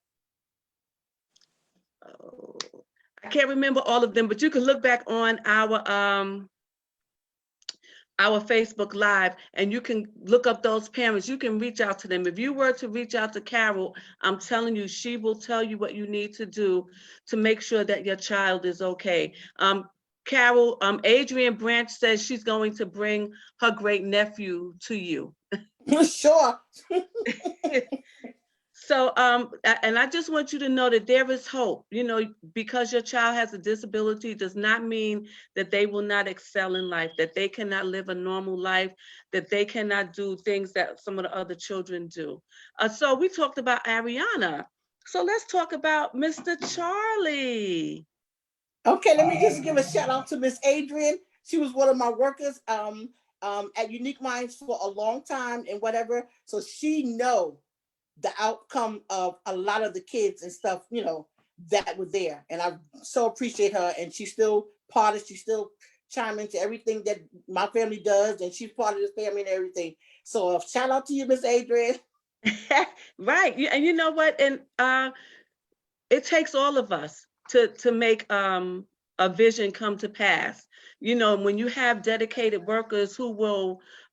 oh, I can't remember all of them, but you can look back on our Facebook Live, and you can look up those parents. You can reach out to them. If you were to reach out to Carol, I'm telling you, she will tell you what you need to do to make sure that your child is okay. Carol, Adrienne Branch says she's going to bring her great nephew to you. Sure. So, and I just want you to know that there is hope. Because your child has a disability does not mean that they will not excel in life, that they cannot live a normal life, that they cannot do things that some of the other children do. So we talked about Ariana. So let's talk about Mr. Charlie. Okay, let me just give a shout out to Miss Adrian. She was one of my workers at Unique Minds for a long time and whatever. So she know the outcome of a lot of the kids and stuff, that were there. And I so appreciate her. And she's still part of, she's still chime into everything that my family does, and she's part of this family and everything. So shout out to you, Miss Adrian. Right. And you know what? And it takes all of us to make a vision come to pass. You know, when you have dedicated workers who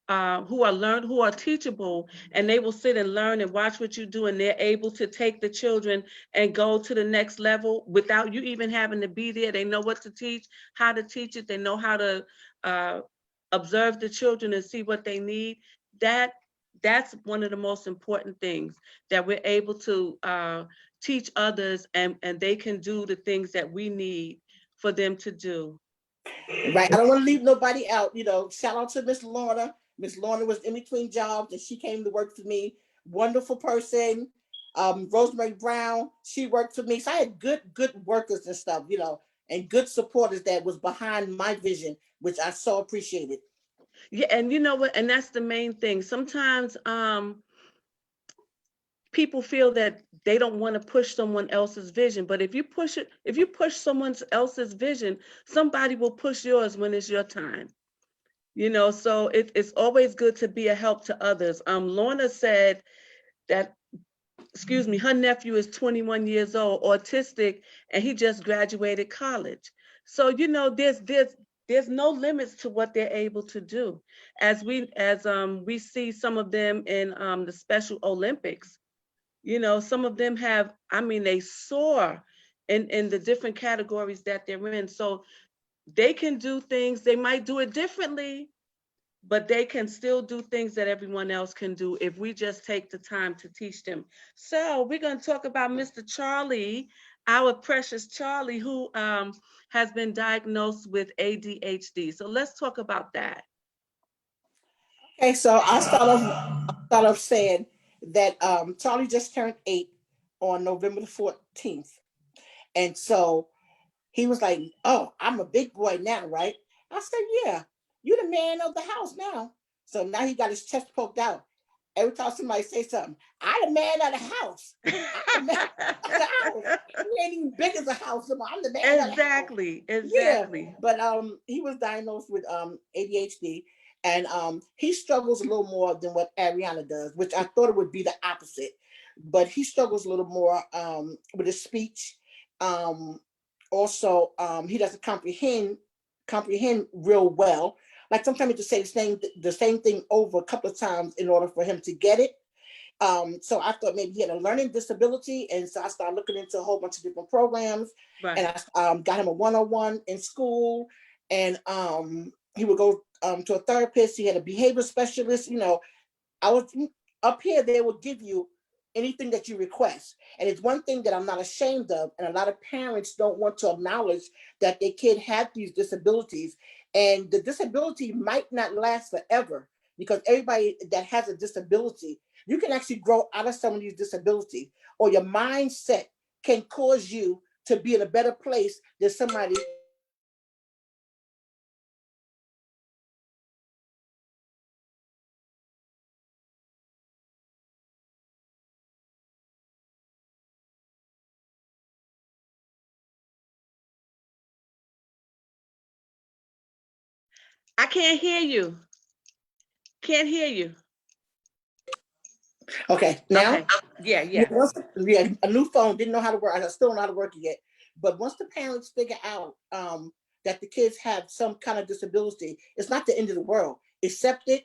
are teachable, and they will sit and learn and watch what you do, and they're able to take the children and go to the next level without you even having to be there. They know what to teach, how to teach it. They know how to uh, observe the children and see what they need. That's one of the most important things, that we're able to teach others, and they can do the things that we need for them to do. Right. I don't want to leave nobody out. You know, shout out to Miss Lorna. Miss Lorna was in between jobs and she came to work for me. Wonderful person. Rosemary Brown, she worked for me. So I had good workers and stuff, you know, and good supporters that was behind my vision, which I so appreciated. Yeah, and you know what? And that's the main thing. Sometimes people feel that they don't want to push someone else's vision, but if you push someone else's vision, somebody will push yours when it's your time. You know, so it's always good to be a help to others. Lorna said that, excuse me, her nephew is 21 years old, autistic, and he just graduated college. So, you know, there's no limits to what they're able to do. As we see some of them in the Special Olympics, you know, some of them have, I mean, they soar in the different categories that they're in. So they can do things, they might do it differently, but they can still do things that everyone else can do if we just take the time to teach them. So we're going to talk about Mr. Charlie, our precious Charlie, who has been diagnosed with ADHD. So let's talk about that. Okay, so I'll start off saying that Charlie just turned 8 on November the 14th. And so he was like, "Oh, I'm a big boy now, right?" I said, "Yeah, you're the man of the house now." So now he got his chest poked out. Every time somebody say something, "I'm the man of the house. I'm the man of the house." He ain't even big as a house. I'm the man of the house. Exactly, Yeah, exactly. but he was diagnosed with ADHD, and he struggles a little more than what Ariana does, which I thought it would be the opposite. But he struggles a little more with his speech. Um, Also, he doesn't comprehend real well. Like sometimes you have to say the same thing over a couple of times in order for him to get it. So I thought maybe he had a learning disability, and so I started looking into a whole bunch of different programs, Right. and I got him a one-on-one in school, and he would go to a therapist. He had a behavior specialist. You know, I was up here. They will give you anything that you request, and it's one thing that I'm not ashamed of. And a lot of parents don't want to acknowledge that their kid had these disabilities, and the disability might not last forever because everybody that has a disability, you can actually grow out of some of these disabilities, or your mindset can cause you to be in a better place than somebody. I can't hear you. Can't hear you. Okay, now Okay. Yeah, yeah, yeah. yeah, a new phone, didn't know how to work. I still don't know how to work it yet. But once the parents figure out that the kids have some kind of disability, it's not the end of the world. Accept it,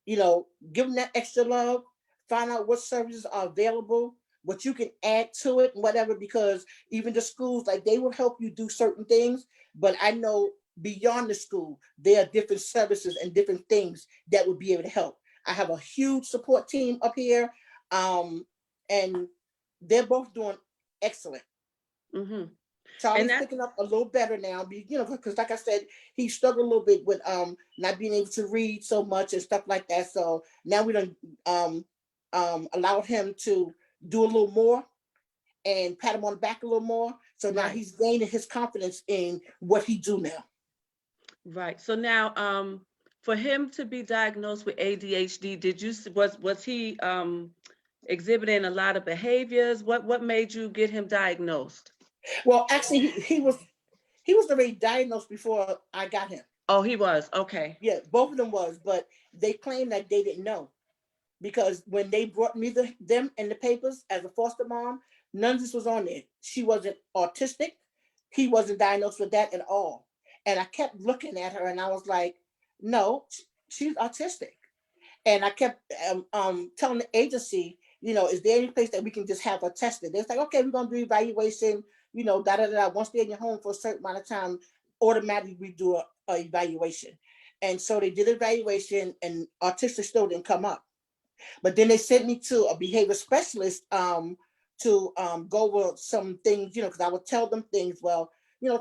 you know, give them that extra love, find out what services are available, what you can add to it, whatever, because even the schools, like they will help you do certain things. But I know beyond the school, there are different services and different things that would be able to help. I have a huge support team up here. Um, and they're both doing excellent. Hmm. And Charlie's that picking up a little better now, you know, because like I said, he struggled a little bit with not being able to read so much and stuff like that. So now we don't allowed him to do a little more and pat him on the back a little more. So now right. he's gaining his confidence in what he do now. Right. So now, for him to be diagnosed with ADHD, was he exhibiting a lot of behaviors? What made you get him diagnosed? Well, actually, he was already diagnosed before I got him. Oh, he was. Okay. Yeah, both of them was, but they claimed that they didn't know because when they brought me them in the papers as a foster mom, none of this was on there. She wasn't autistic. He wasn't diagnosed with that at all. And I kept looking at her and I was like, no, she's autistic. And I kept telling the agency, is there any place that we can just have her tested? They're like, okay, we're going to do evaluation, da da da. Once they're in your home for a certain amount of time, automatically we do a evaluation. And so they did evaluation and autistic still didn't come up. But then they sent me to a behavior specialist to go over some things, because I would tell them things. Well,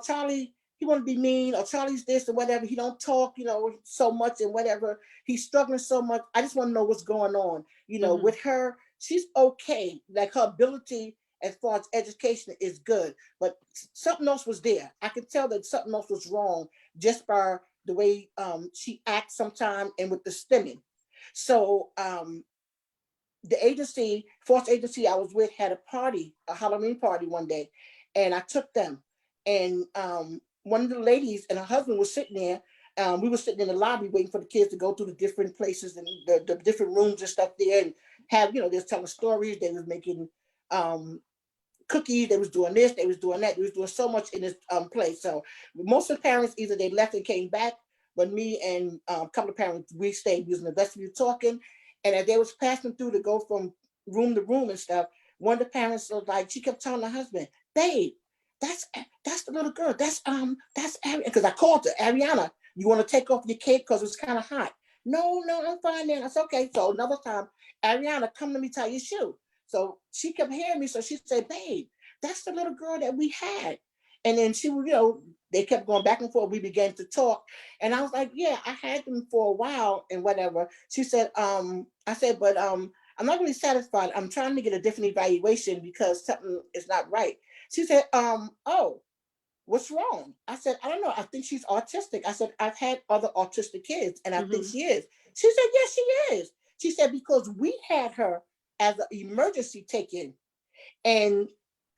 Charlie, he want to be mean, or Charlie's this or whatever. He don't talk, so much and whatever. He's struggling so much. I just want to know what's going on. With her, she's okay. Like her ability as far as education is good, but something else was there. I could tell that something else was wrong just by the way she acts sometimes and with the stimming. So the agency, force agency I was with had a party, a Halloween party one day, and I took them. And one of the ladies and her husband was sitting there. We were sitting in the lobby waiting for the kids to go through the different places and the different rooms and stuff there, and have, they was telling stories. They was making cookies. They was doing this. They was doing that. They was doing so much in this place. So most of the parents, either they left and came back, but me and a couple of parents, we stayed. We was in the vestibule talking. And as they was passing through to go from room to room and stuff, one of the parents was like, she kept telling her husband, babe, that's the little girl. That's Ariana. Because I called her, Ariana, you want to take off your cape because it's kind of hot. No, I'm fine then. I said, okay. So another time, Ariana, come let me tie your shoe. So she kept hearing me. So she said, babe, that's the little girl that we had. And then she would, they kept going back and forth. We began to talk. And I was like, yeah, I had them for a while and whatever. She said, I said, but I'm not really satisfied. I'm trying to get a different evaluation because something is not right. She said, oh, what's wrong? I said, I don't know. I think she's autistic. I said, I've had other autistic kids and I think she is. She said, yes, she is. She said, because we had her as an emergency take-in and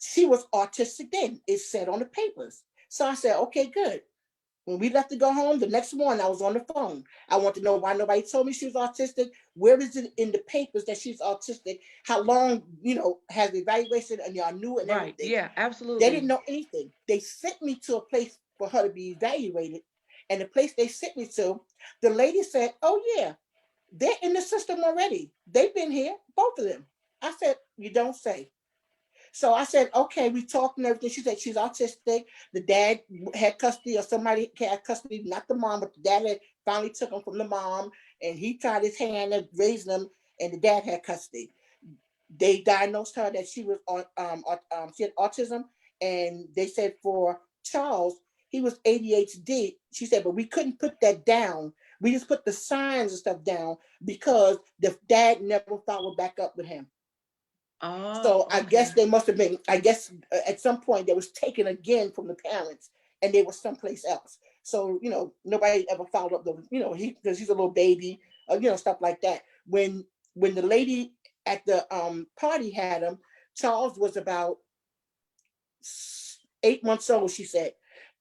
she was autistic then. It said on the papers. So I said, okay, good. When we left to go home, the next morning I was on the phone. I want to know why nobody told me she was autistic. Where is it in the papers that she's autistic? How long, has the evaluation and y'all knew and Right. everything. Yeah, They absolutely. didn't know anything. They sent me to a place for her to be evaluated. And the place they sent me to, the lady said, oh yeah, they're in the system already. They've been here, both of them. I said, you don't say. So I said, okay, we talked and everything. She said she's autistic. The dad had custody, or somebody had custody, not the mom, but the dad had finally took him from the mom, and he tried his hand at raising them, and the dad had custody. They diagnosed her that she was on, she had autism, and they said for Charles, he was ADHD. She said, but we couldn't put that down. We just put the signs and stuff down because the dad never followed back up with him. Oh, So I okay. guess they must have been, at some point they was taken again from the parents and they were someplace else. So, nobody ever followed up the, because he's a little baby, stuff like that. When the lady at the party had him, Charles was about 8 months old, she said,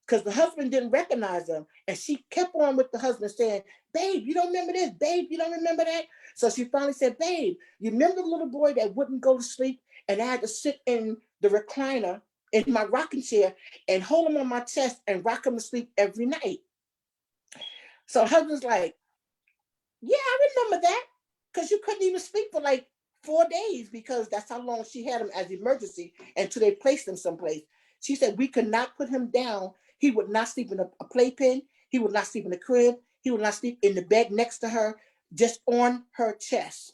because the husband didn't recognize him. And she kept on with the husband saying, babe, you don't remember this? Babe, you don't remember that? So she finally said, babe, you remember the little boy that wouldn't go to sleep and I had to sit in the recliner in my rocking chair and hold him on my chest and rock him to sleep every night? So her husband's like, yeah, I remember that, because you couldn't even sleep for like 4 days because that's how long she had him as emergency until they placed him someplace. She said we could not put him down. He would not sleep in a playpen. He would not sleep in the crib. He would not sleep in the bed next to her, just on her chest.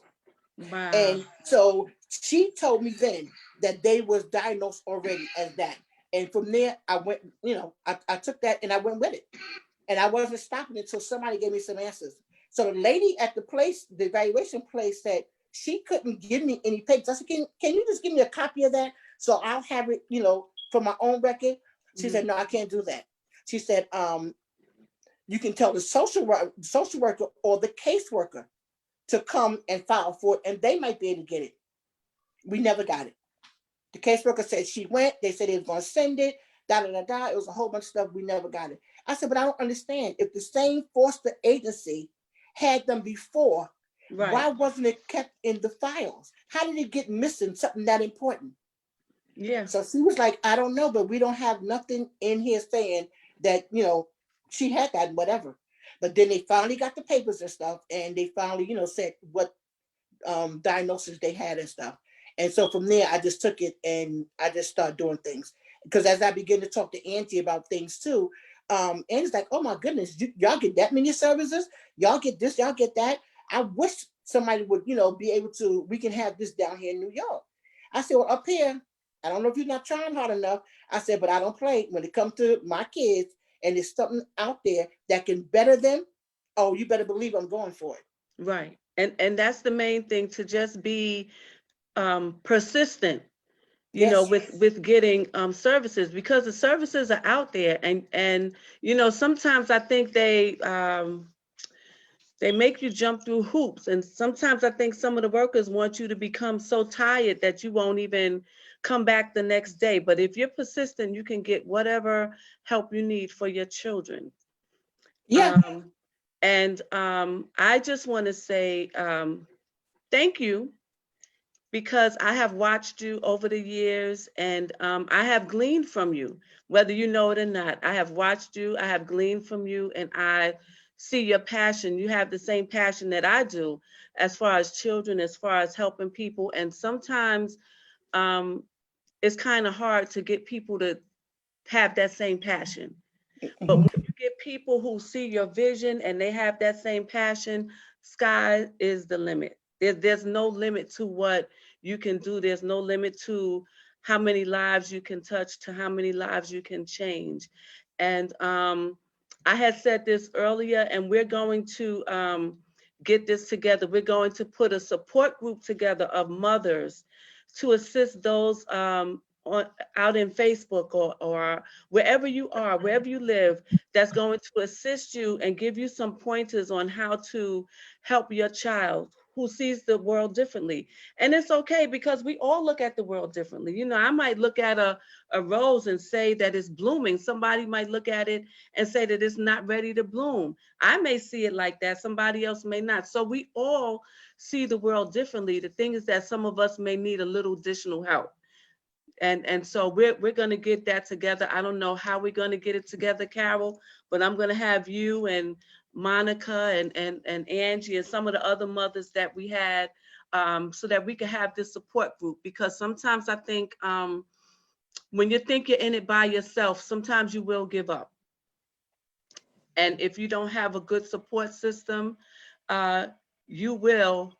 Wow. And so she told me then that they was diagnosed already as that. And from there, I went, I took that and I went with it. And I wasn't stopping until somebody gave me some answers. So the lady at the place, the evaluation place, said she couldn't give me any papers. I said, can you just give me a copy of that so I'll have it, for my own record? She said, no, I can't do that. She said, you can tell the social worker or the caseworker to come and file for it, and they might be able to get it. We never got it. The caseworker said she went. They said they was going to send it. da da da da. It was a whole bunch of stuff. We never got it. I said, but I don't understand. If the same foster agency had them before, Right. why wasn't it kept in the files? How did it get missing? Something that important. Yeah. So she was like, I don't know, but we don't have nothing in here saying that, she had that, whatever. But then they finally got the papers and stuff, and they finally, said what diagnosis they had and stuff. And so from there, I just took it and I just started doing things. Because as I began to talk to Auntie about things too, Auntie's like, oh my goodness, y'all get that many services? Y'all get this, y'all get that? I wish somebody would, be able to, we can have this down here in New York. I said, well, up here, I don't know if you're not trying hard enough. I said, but I don't play. When it comes to my kids and there's something out there that can better them, oh, you better believe I'm going for it. Right. And that's the main thing, to just be persistent, Yes. with getting services, because the services are out there, and sometimes I think they make you jump through hoops, and sometimes I think some of the workers want you to become so tired that you won't even come back the next day. But if you're persistent, you can get whatever help you need for your children. Yeah. Um, and I just want to say thank you, because I have watched you over the years, and I have gleaned from you, whether you know it or not. I have watched you, I have gleaned from you, and I see your passion. You have the same passion that I do, as far as children, as far as helping people. And sometimes um, it's kind of hard to get people to have that same passion. But Mhm. when you get people who see your vision and they have that same passion, sky is the limit. There's no limit to what you can do. There's no limit to how many lives you can touch, to how many lives you can change. And I had said this earlier, and we're going to get this together. We're going to put a support group together of mothers to assist those out in Facebook, or wherever you are, wherever you live, that's going to assist you and give you some pointers on how to help your child who sees the world differently. And it's okay, because we all look at the world differently. I might look at a rose and say that it's blooming. Somebody might look at it and say that it's not ready to bloom. I may see it like that. Somebody else may not. So we all see the world differently. The thing is that some of us may need a little additional help. And so we're going to get that together. I don't know how we're going to get it together, Carol, but I'm going to have you and Monica and Angie and some of the other mothers that we had, so that we can have this support group. Because sometimes I think when you think you're in it by yourself, sometimes you will give up. And if you don't have a good support system, uh, you will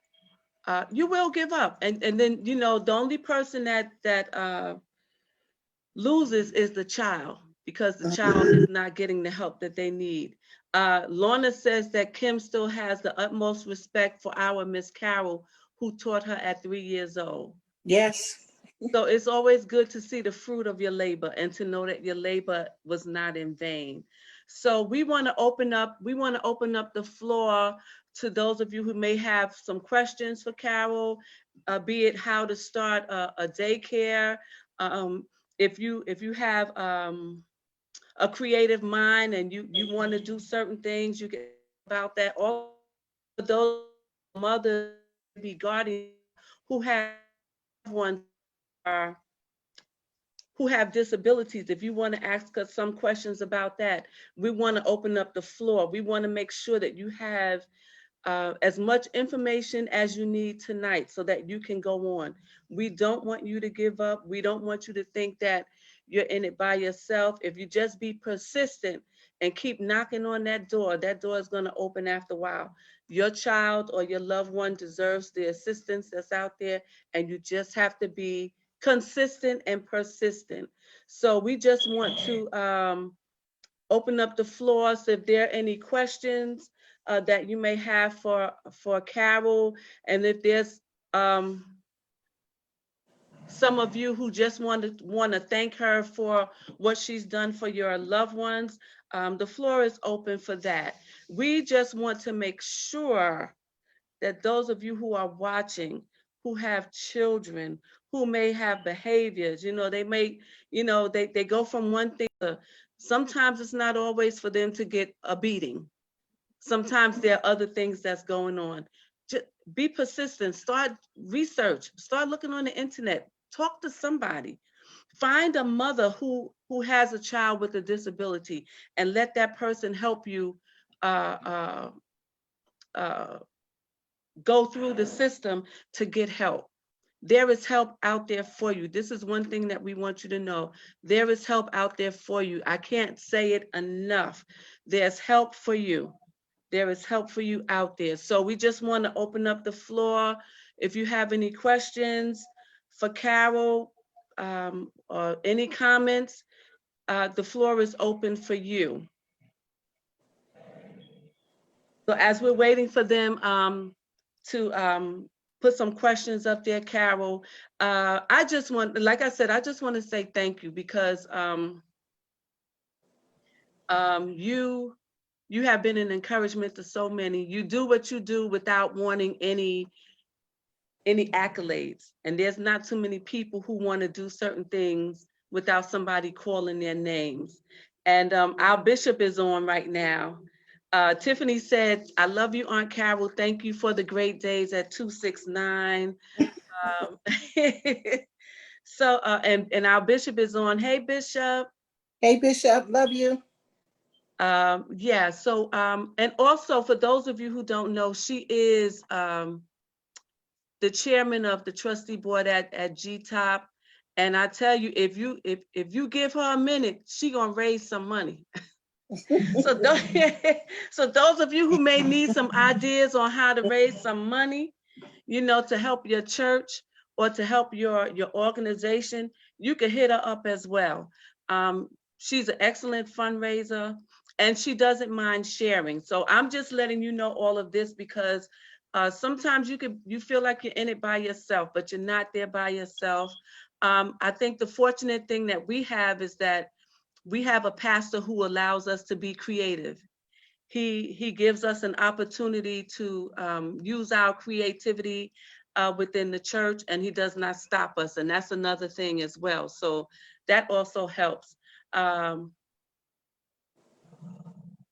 give up. And then the only person that loses is the child, because the child is not getting the help that they need. Lorna says that Kim still has the utmost respect for our Miss Carol, who taught her at 3 years old. Yes. So it's always good to see the fruit of your labor and to know that your labor was not in vain. So we want to open up the floor to those of you who may have some questions for Carol, be it how to start a daycare. Um, if you have a creative mind and you want to do certain things, you can about that. All for those mothers, be guardians who have ones are who have disabilities. If you want to ask us some questions about that, we want to open up the floor. We want to make sure that you have as much information as you need tonight so that you can go on. We don't want you to give up. We don't want you to think that you're in it by yourself. If you just be persistent and keep knocking on that door is going to open after a while. Your child or your loved one deserves the assistance that's out there, and you just have to be consistent and persistent. So we just want to open up the floor. So if there are any questions that you may have for Carol, and if there's some of you who just want to thank her for what she's done for your loved ones, the floor is open for that. We just want to make sure that those of you who are watching who have children, who may have behaviors, they may, they go from one thing to, sometimes it's not always for them to get a beating. Sometimes there are other things that's going on. Just be persistent, start research, start looking on the internet, talk to somebody. Find a mother who has a child with a disability and let that person help you uh, uh, go through the system to get help. There is help out there for you. This is one thing that we want you to know. There is help out there for you. I can't say it enough. There's help for you. There is help for you out there. So we just want to open up the floor. If you have any questions for Carol, or any comments, the floor is open for you. So as we're waiting for them to put some questions up there, Carol, I just want, like I said, I just want to say thank you, because you have been an encouragement to so many. You do what you do without wanting any accolades, and there's not too many people who want to do certain things without somebody calling their names. And our bishop is on right now. Tiffany said, "I love you, Aunt Carol. Thank you for the great days at 269." So and our bishop is on. Hey, Bishop. Hey, Bishop, love you. Yeah, so and also for those of you who don't know, she is the chairman of the trustee board at GTOP. And I tell you, if you give her a minute, she gonna raise some money. So so those of you who may need some ideas on how to raise some money, to help your church or to help your organization, you can hit her up as well. She's an excellent fundraiser, and she doesn't mind sharing. So I'm just letting you know all of this, because sometimes you feel like you're in it by yourself, but you're not there by yourself. I think the fortunate thing that we have is that we have a pastor who allows us to be creative. He gives us an opportunity to use our creativity within the church, and he does not stop us. And that's another thing as well. So that also helps.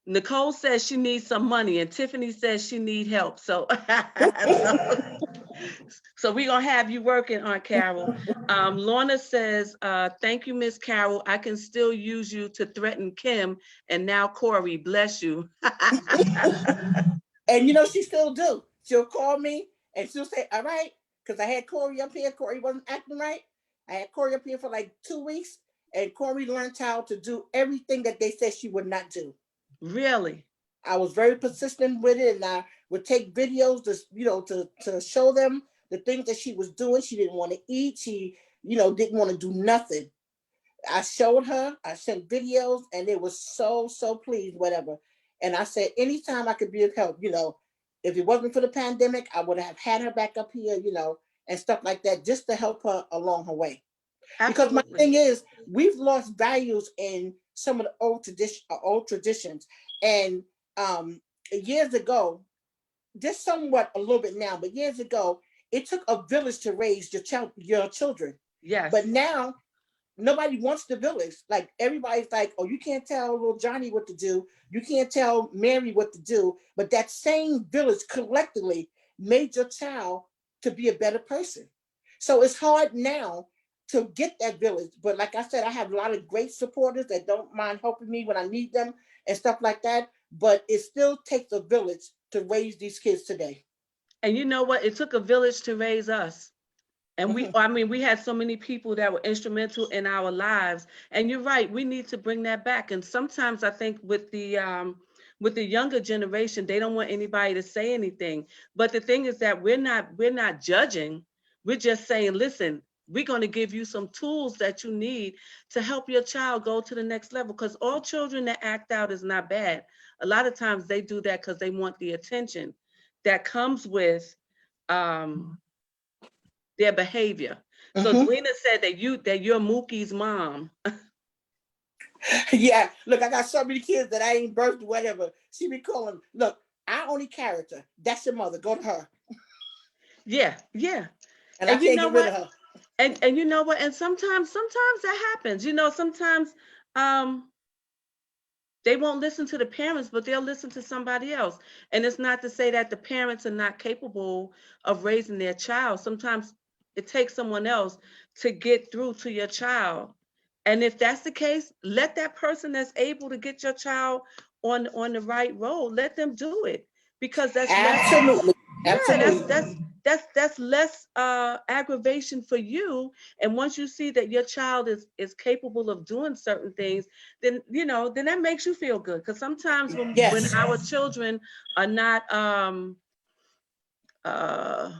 Nicole says she needs some money, and Tiffany says she needs help. So, so we're going to have you working, Aunt Carol. Lorna says, thank you, Miss Carol. I can still use you to threaten Kim and now Corey. Bless you. And she still do. She'll call me and she'll say, all right, because I had Corey up here. Corey wasn't acting right. I had Corey up here for like 2 weeks, and Corey learned how to do everything that they said she would not do. Really? I was very persistent with it, and I would take videos to show them the things that she was doing. She didn't want to eat. She, didn't want to do nothing. I showed her, I sent videos, and they were so pleased, whatever. And I said, anytime I could be of help, if it wasn't for the pandemic, I would have had her back up here, and stuff like that, just to help her along her way. Absolutely. Because my thing is, we've lost values in some of the old traditions. And years ago, just somewhat a little bit now, but years ago, it took a village to raise your children. Yes. But now, nobody wants the village. Like, everybody's like, oh, you can't tell little Johnny what to do. You can't tell Mary what to do. But that same village collectively made your child to be a better person. So it's hard now to get that village. But like I said, I have a lot of great supporters that don't mind helping me when I need them and stuff like that. But it still takes a village to raise these kids today. And you know what? It took a village to raise us. And we had so many people that were instrumental in our lives. And you're right, we need to bring that back. And sometimes I think with the younger generation, they don't want anybody to say anything. But the thing is that we're not judging. We're just saying, listen, we're going to give you some tools that you need to help your child go to the next level. Because all children that act out is not bad. A lot of times they do that because they want the attention that comes with their behavior. So Dwayna said that you're Mookie's mom. Yeah, look, I got so many kids that I ain't birthed, whatever. She be calling, look, our only character, that's your mother, go to her. Yeah. And I And you can't know get rid what? of her. And you know what? And sometimes that happens. You know, sometimes um they won't listen to the parents, but they'll listen to somebody else. And it's not to say that the parents are not capable of raising their child. Sometimes it takes someone else to get through to your child. And if that's the case, let that person that's able to get your child on the right road, let them do it, because that's less. Absolutely. Yeah, that's Absolutely. that's that's less aggravation for you. And once you see that your child is capable of doing certain things, then then that makes you feel good. Because sometimes when Yes. our children are not uh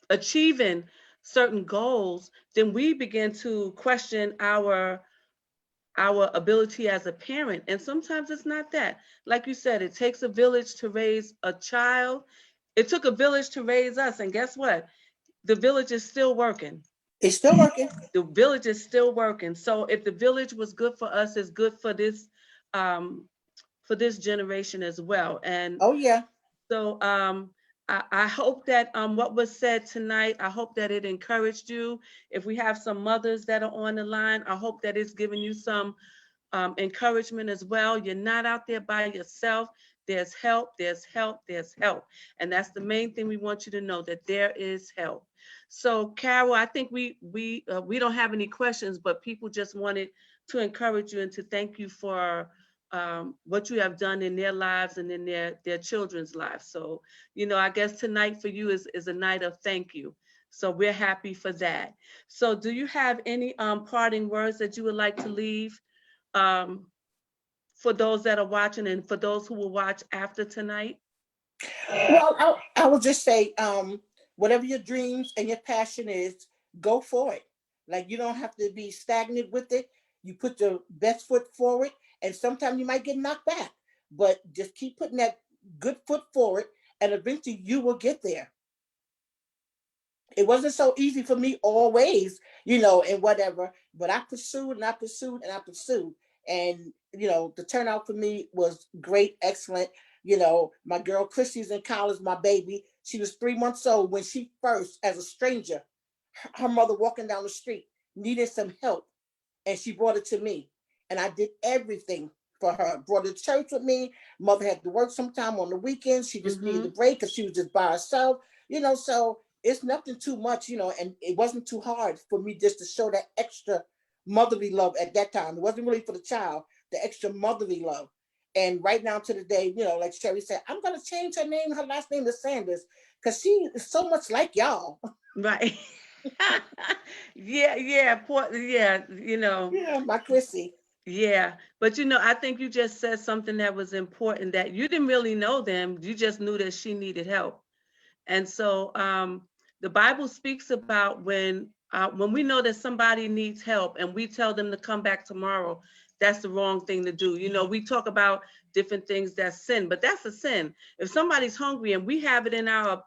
achieving certain goals, then we begin to question our ability as a parent. And sometimes it's not that. Like you said, it takes a village to raise a child. It took a village to raise us, and guess what? The village is still working. It's still working. The village is still working. So if the village was good for us, it's good um, for this generation as well. And Oh yeah. so I hope that what was said tonight, I hope that it encouraged you. If we have some mothers that are on the line, I hope that it's giving you some encouragement as well. You're not out there by yourself. There's help, there's help, there's help. And that's the main thing we want you to know, that there is help. So Carol, I think we don't have any questions, but people just wanted to encourage you and to thank you for what you have done in their lives and in their children's lives. So, I guess tonight for you is a night of thank you. So we're happy for that. So do you have any parting words that you would like to leave um, for those that are watching and for those who will watch after tonight? Well, I will just say, whatever your dreams and your passion is, go for it. Like, you don't have to be stagnant with it. You put your best foot forward, and sometimes you might get knocked back, but just keep putting that good foot forward, and eventually you will get there. It wasn't so easy for me always, and whatever, but I pursued and I pursued and I pursued. And, the turnout for me was great, excellent. My girl Chrissy's in college, my baby. She was 3 months old when she first, as a stranger, her mother walking down the street needed some help, and she brought it to me. And I did everything for her. Brought her to church with me. Mother had to work sometime on the weekends. She just needed a Mm-hmm. break because she was just by herself. So it's nothing too much, and it wasn't too hard for me just to show that extra motherly love at that time. It wasn't really for the child, the extra motherly love. And right now to the day, like Sherry said, I'm gonna change her name. Her last name is Sanders because she is so much like y'all. Right. Yeah, yeah, yeah, Yeah, my Chrissy. yeah. But I think you just said something that was important, that you didn't really know them. You just knew that she needed help. And so the Bible speaks about when we know that somebody needs help and we tell them to come back tomorrow, that's the wrong thing to do. We talk about different things that's sin, but that's a sin. If somebody's hungry and we have it in our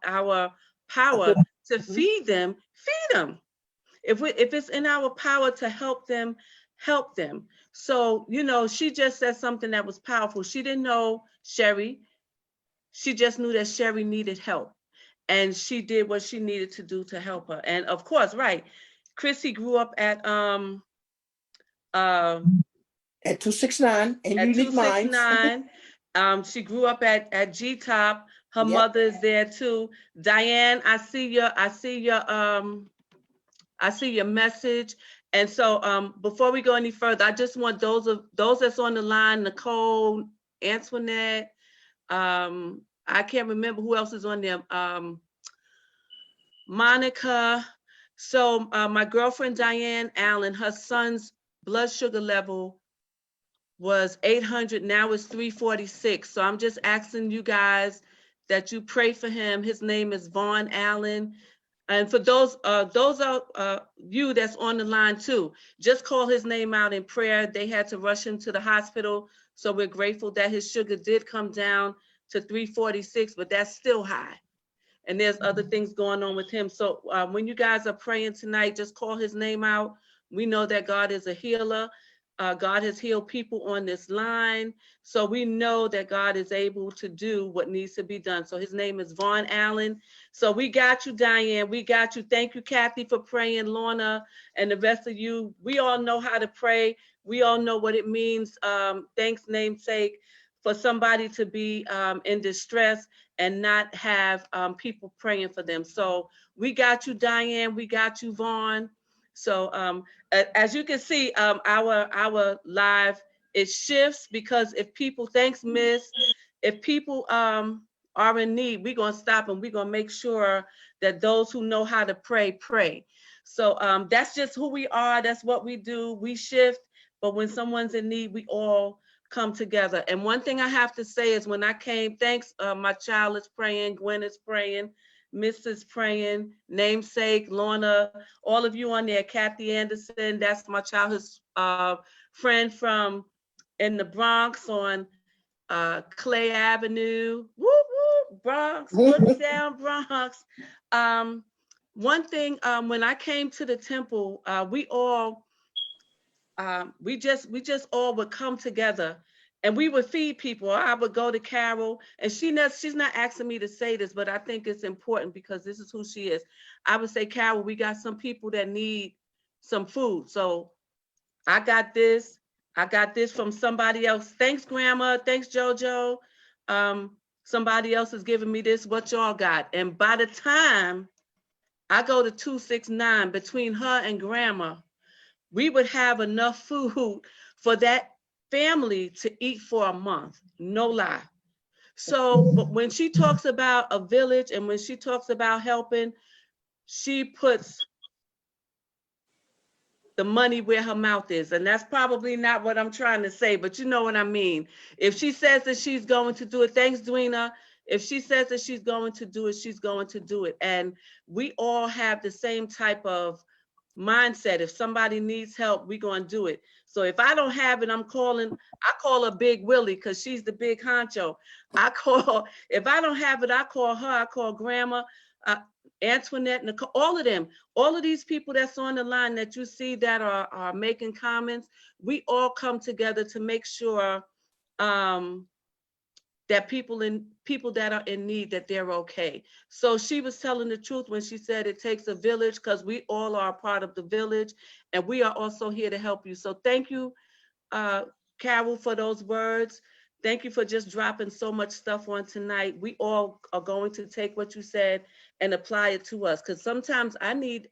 power to feed them. If it's in our power to help them, help them. So, she just said something that was powerful. She didn't know Sherry. She just knew that Sherry needed help, and she did what she needed to do to help her. And of course, right, Chrissy grew up uh, At 269 and at Unique Minds. 269. She grew up at G Top. Her Yep. mother is there too. Diane, I see your message. And so before we go any further, I just want those that's on the line, Nicole, Antoinette, I can't remember who else is on there. Monica. So my girlfriend Diane Allen, her son's blood sugar level was 800. Now it's 346. So I'm just asking you guys that you pray for him. His name is Vaughn Allen. And for those are you that's on the line too, just call his name out in prayer. They had to rush him to the hospital. So we're grateful that his sugar did come down to 346, but that's still high. And there's other things going on with him. So when you guys are praying tonight, just call his name out. We know that God is a healer. God has healed people on this line. So we know that God is able to do what needs to be done. So his name is Vaughn Allen. So we got you, Diane. We got you. Thank you, Kathy, for praying, Lorna, and the rest of you. We all know how to pray. We all know what it means. Thanks, namesake, for somebody to be in distress and not have people praying for them. So we got you, Diane. We got you, Vaughn. So as you can see, our live, it shifts because if people, thanks, Miss, if people are in need, we're going to stop and we're going to make sure that those who know how to pray, pray. So that's just who we are. That's what we do. We shift, but when someone's in need, we all come together. And one thing I have to say is when I came, thanks, my child is praying, Gwen is praying, Mrs. praying, namesake, Lorna, all of you on there, Kathy Anderson, that's my childhood friend from in the Bronx on Clay Avenue. Woo woo, Bronx, boogie down Bronx. One thing, when I came to the temple, we just all would come together and we would feed people. I would go to Carol, and she's not asking me to say this, but I think it's important because this is who she is. I would say, Carol, we got some people that need some food. So I got this from somebody else. Thanks, Grandma. Thanks, JoJo. Somebody else is giving me this. What y'all got? And by the time I go to 269, between her and Grandma, we would have enough food for that family to eat for a month. No lie. So, but when she talks about a village and when she talks about helping, she puts the money where her mouth is. And that's probably not what I'm trying to say, but you know what I mean. If she says that she's going to do it, thanks, Dwena. If she says that she's going to do it, she's going to do it. And we all have the same type of mindset. If somebody needs help, we're going to do it. So if I don't have it, I call her Big Willie because she's the big honcho. If I don't have it, I call her, I call Grandma, Antoinette, Nicole, all of them, all of these people that's on the line that you see that are making comments, we all come together to make sure that people that are in need, that they're okay. So she was telling the truth when she said it takes a village, because we all are a part of the village and we are also here to help you. So thank you, Carol, for those words. Thank you for just dropping so much stuff on tonight. We all are going to take what you said and apply it to us, because sometimes I need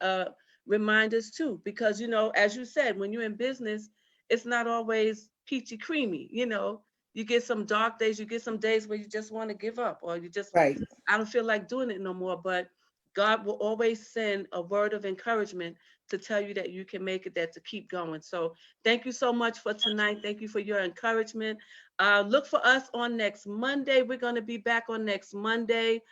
reminders too, because, you know, as you said, when you're in business, it's not always peachy creamy, you know. You get some dark days, you get some days where you just want to give up, or you just, Right. I don't feel like doing it no more. But God will always send a word of encouragement to tell you that you can make it, that to keep going. So thank you so much for tonight. Thank you for your encouragement. Look for us on next Monday. We're going to be back on next Monday.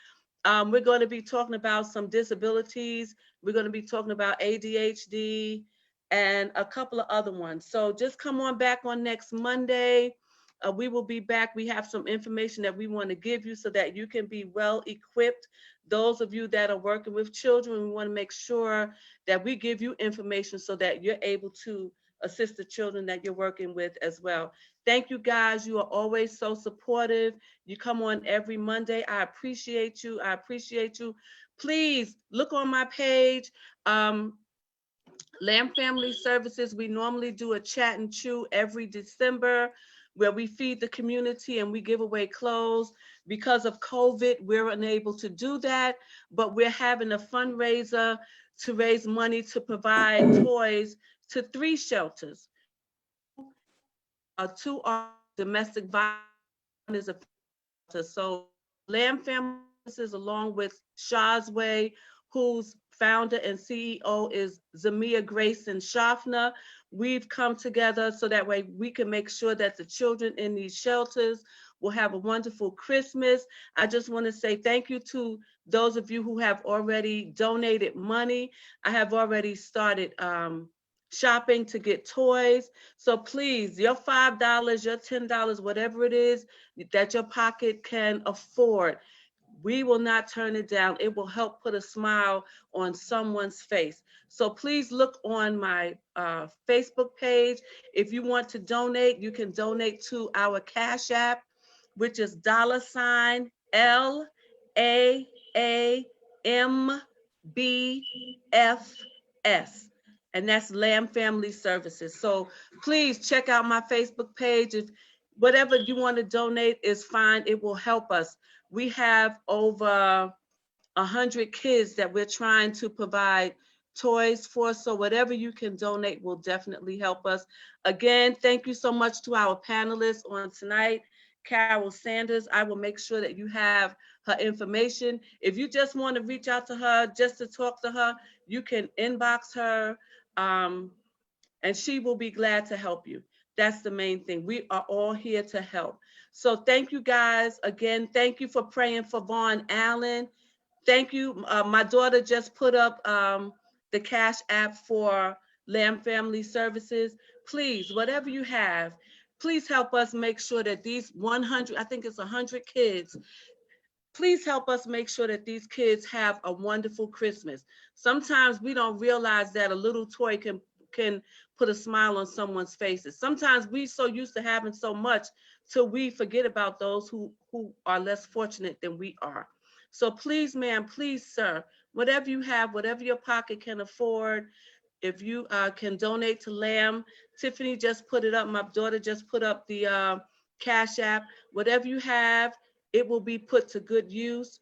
We're going to be talking about some disabilities. We're going to be talking about ADHD and a couple of other ones. So just come on back on next Monday. We will be back. We have some information that we want to give you so that you can be well equipped. Those of you that are working with children, we want to make sure that we give you information so that you're able to assist the children that you're working with as well. Thank you, guys. You are always so supportive. You come on every Monday. I appreciate you. I appreciate you. Please look on my page. Lamb Family Services, we normally do a chat and chew every December where we feed the community and we give away clothes. Because of COVID, we're unable to do that, but we're having a fundraiser to raise money to provide toys to 3 shelters. 2 are domestic violence, is a shelter. So Lamb Family Services, along with Shaw's Way, whose founder and CEO is Zamia Grayson Schaffner. We've come together so that way we can make sure that the children in these shelters will have a wonderful Christmas. I just want to say thank you to those of you who have already donated money. I have already started shopping to get toys. So please, your $5, your $10, whatever it is that your pocket can afford, We will not turn it down. It will help put a smile on someone's face. So please look on my Facebook page. If you want to donate, you can donate to our Cash App, which is $LAAMBFS. And that's Lamb Family Services. So please check out my Facebook page. If whatever you want to donate is fine, it will help us. We have over 100 kids that we're trying to provide toys for. So whatever you can donate will definitely help us. Again, thank you so much to our panelists on tonight. Carol Sanders, I will make sure that you have her information. If you just want to reach out to her, just to talk to her, you can inbox her, and she will be glad to help you. That's the main thing. We are all here to help. So thank you guys. Again, thank you for praying for Vaughn Allen. Thank you. My daughter just put up the Cash App for Lamb Family Services. Please, whatever you have, please help us make sure that these 100, I think it's 100 kids, please help us make sure that these kids have a wonderful Christmas. Sometimes we don't realize that a little toy can put a smile on someone's faces. Sometimes we so used to having so much till we forget about those who are less fortunate than we are. So please, ma'am, please, sir, whatever you have, whatever your pocket can afford, if you can donate to Lamb. Tiffany just put it up. My daughter just put up the Cash App. Whatever you have, it will be put to good use.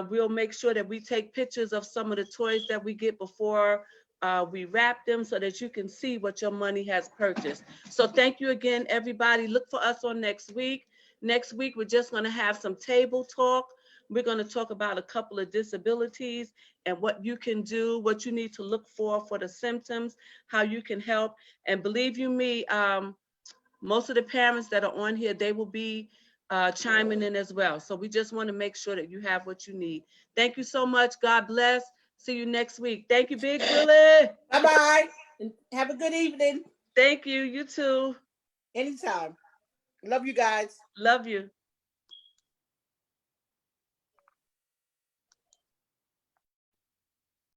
We'll make sure that we take pictures of some of the toys that we get before we wrap them so that you can see what your money has purchased. So thank you again, everybody. Look for us on next week. Next week, we're just going to have some table talk. We're going to talk about a couple of disabilities and what you can do, what you need to look for the symptoms, how you can help. And believe you me, most of the parents that are on here, they will be chiming in as well. So we just want to make sure that you have what you need. Thank you so much. God bless. See you next week. Thank you, Big Willie. Bye-bye. And have a good evening. Thank you. You too. Anytime. Love you guys. Love you.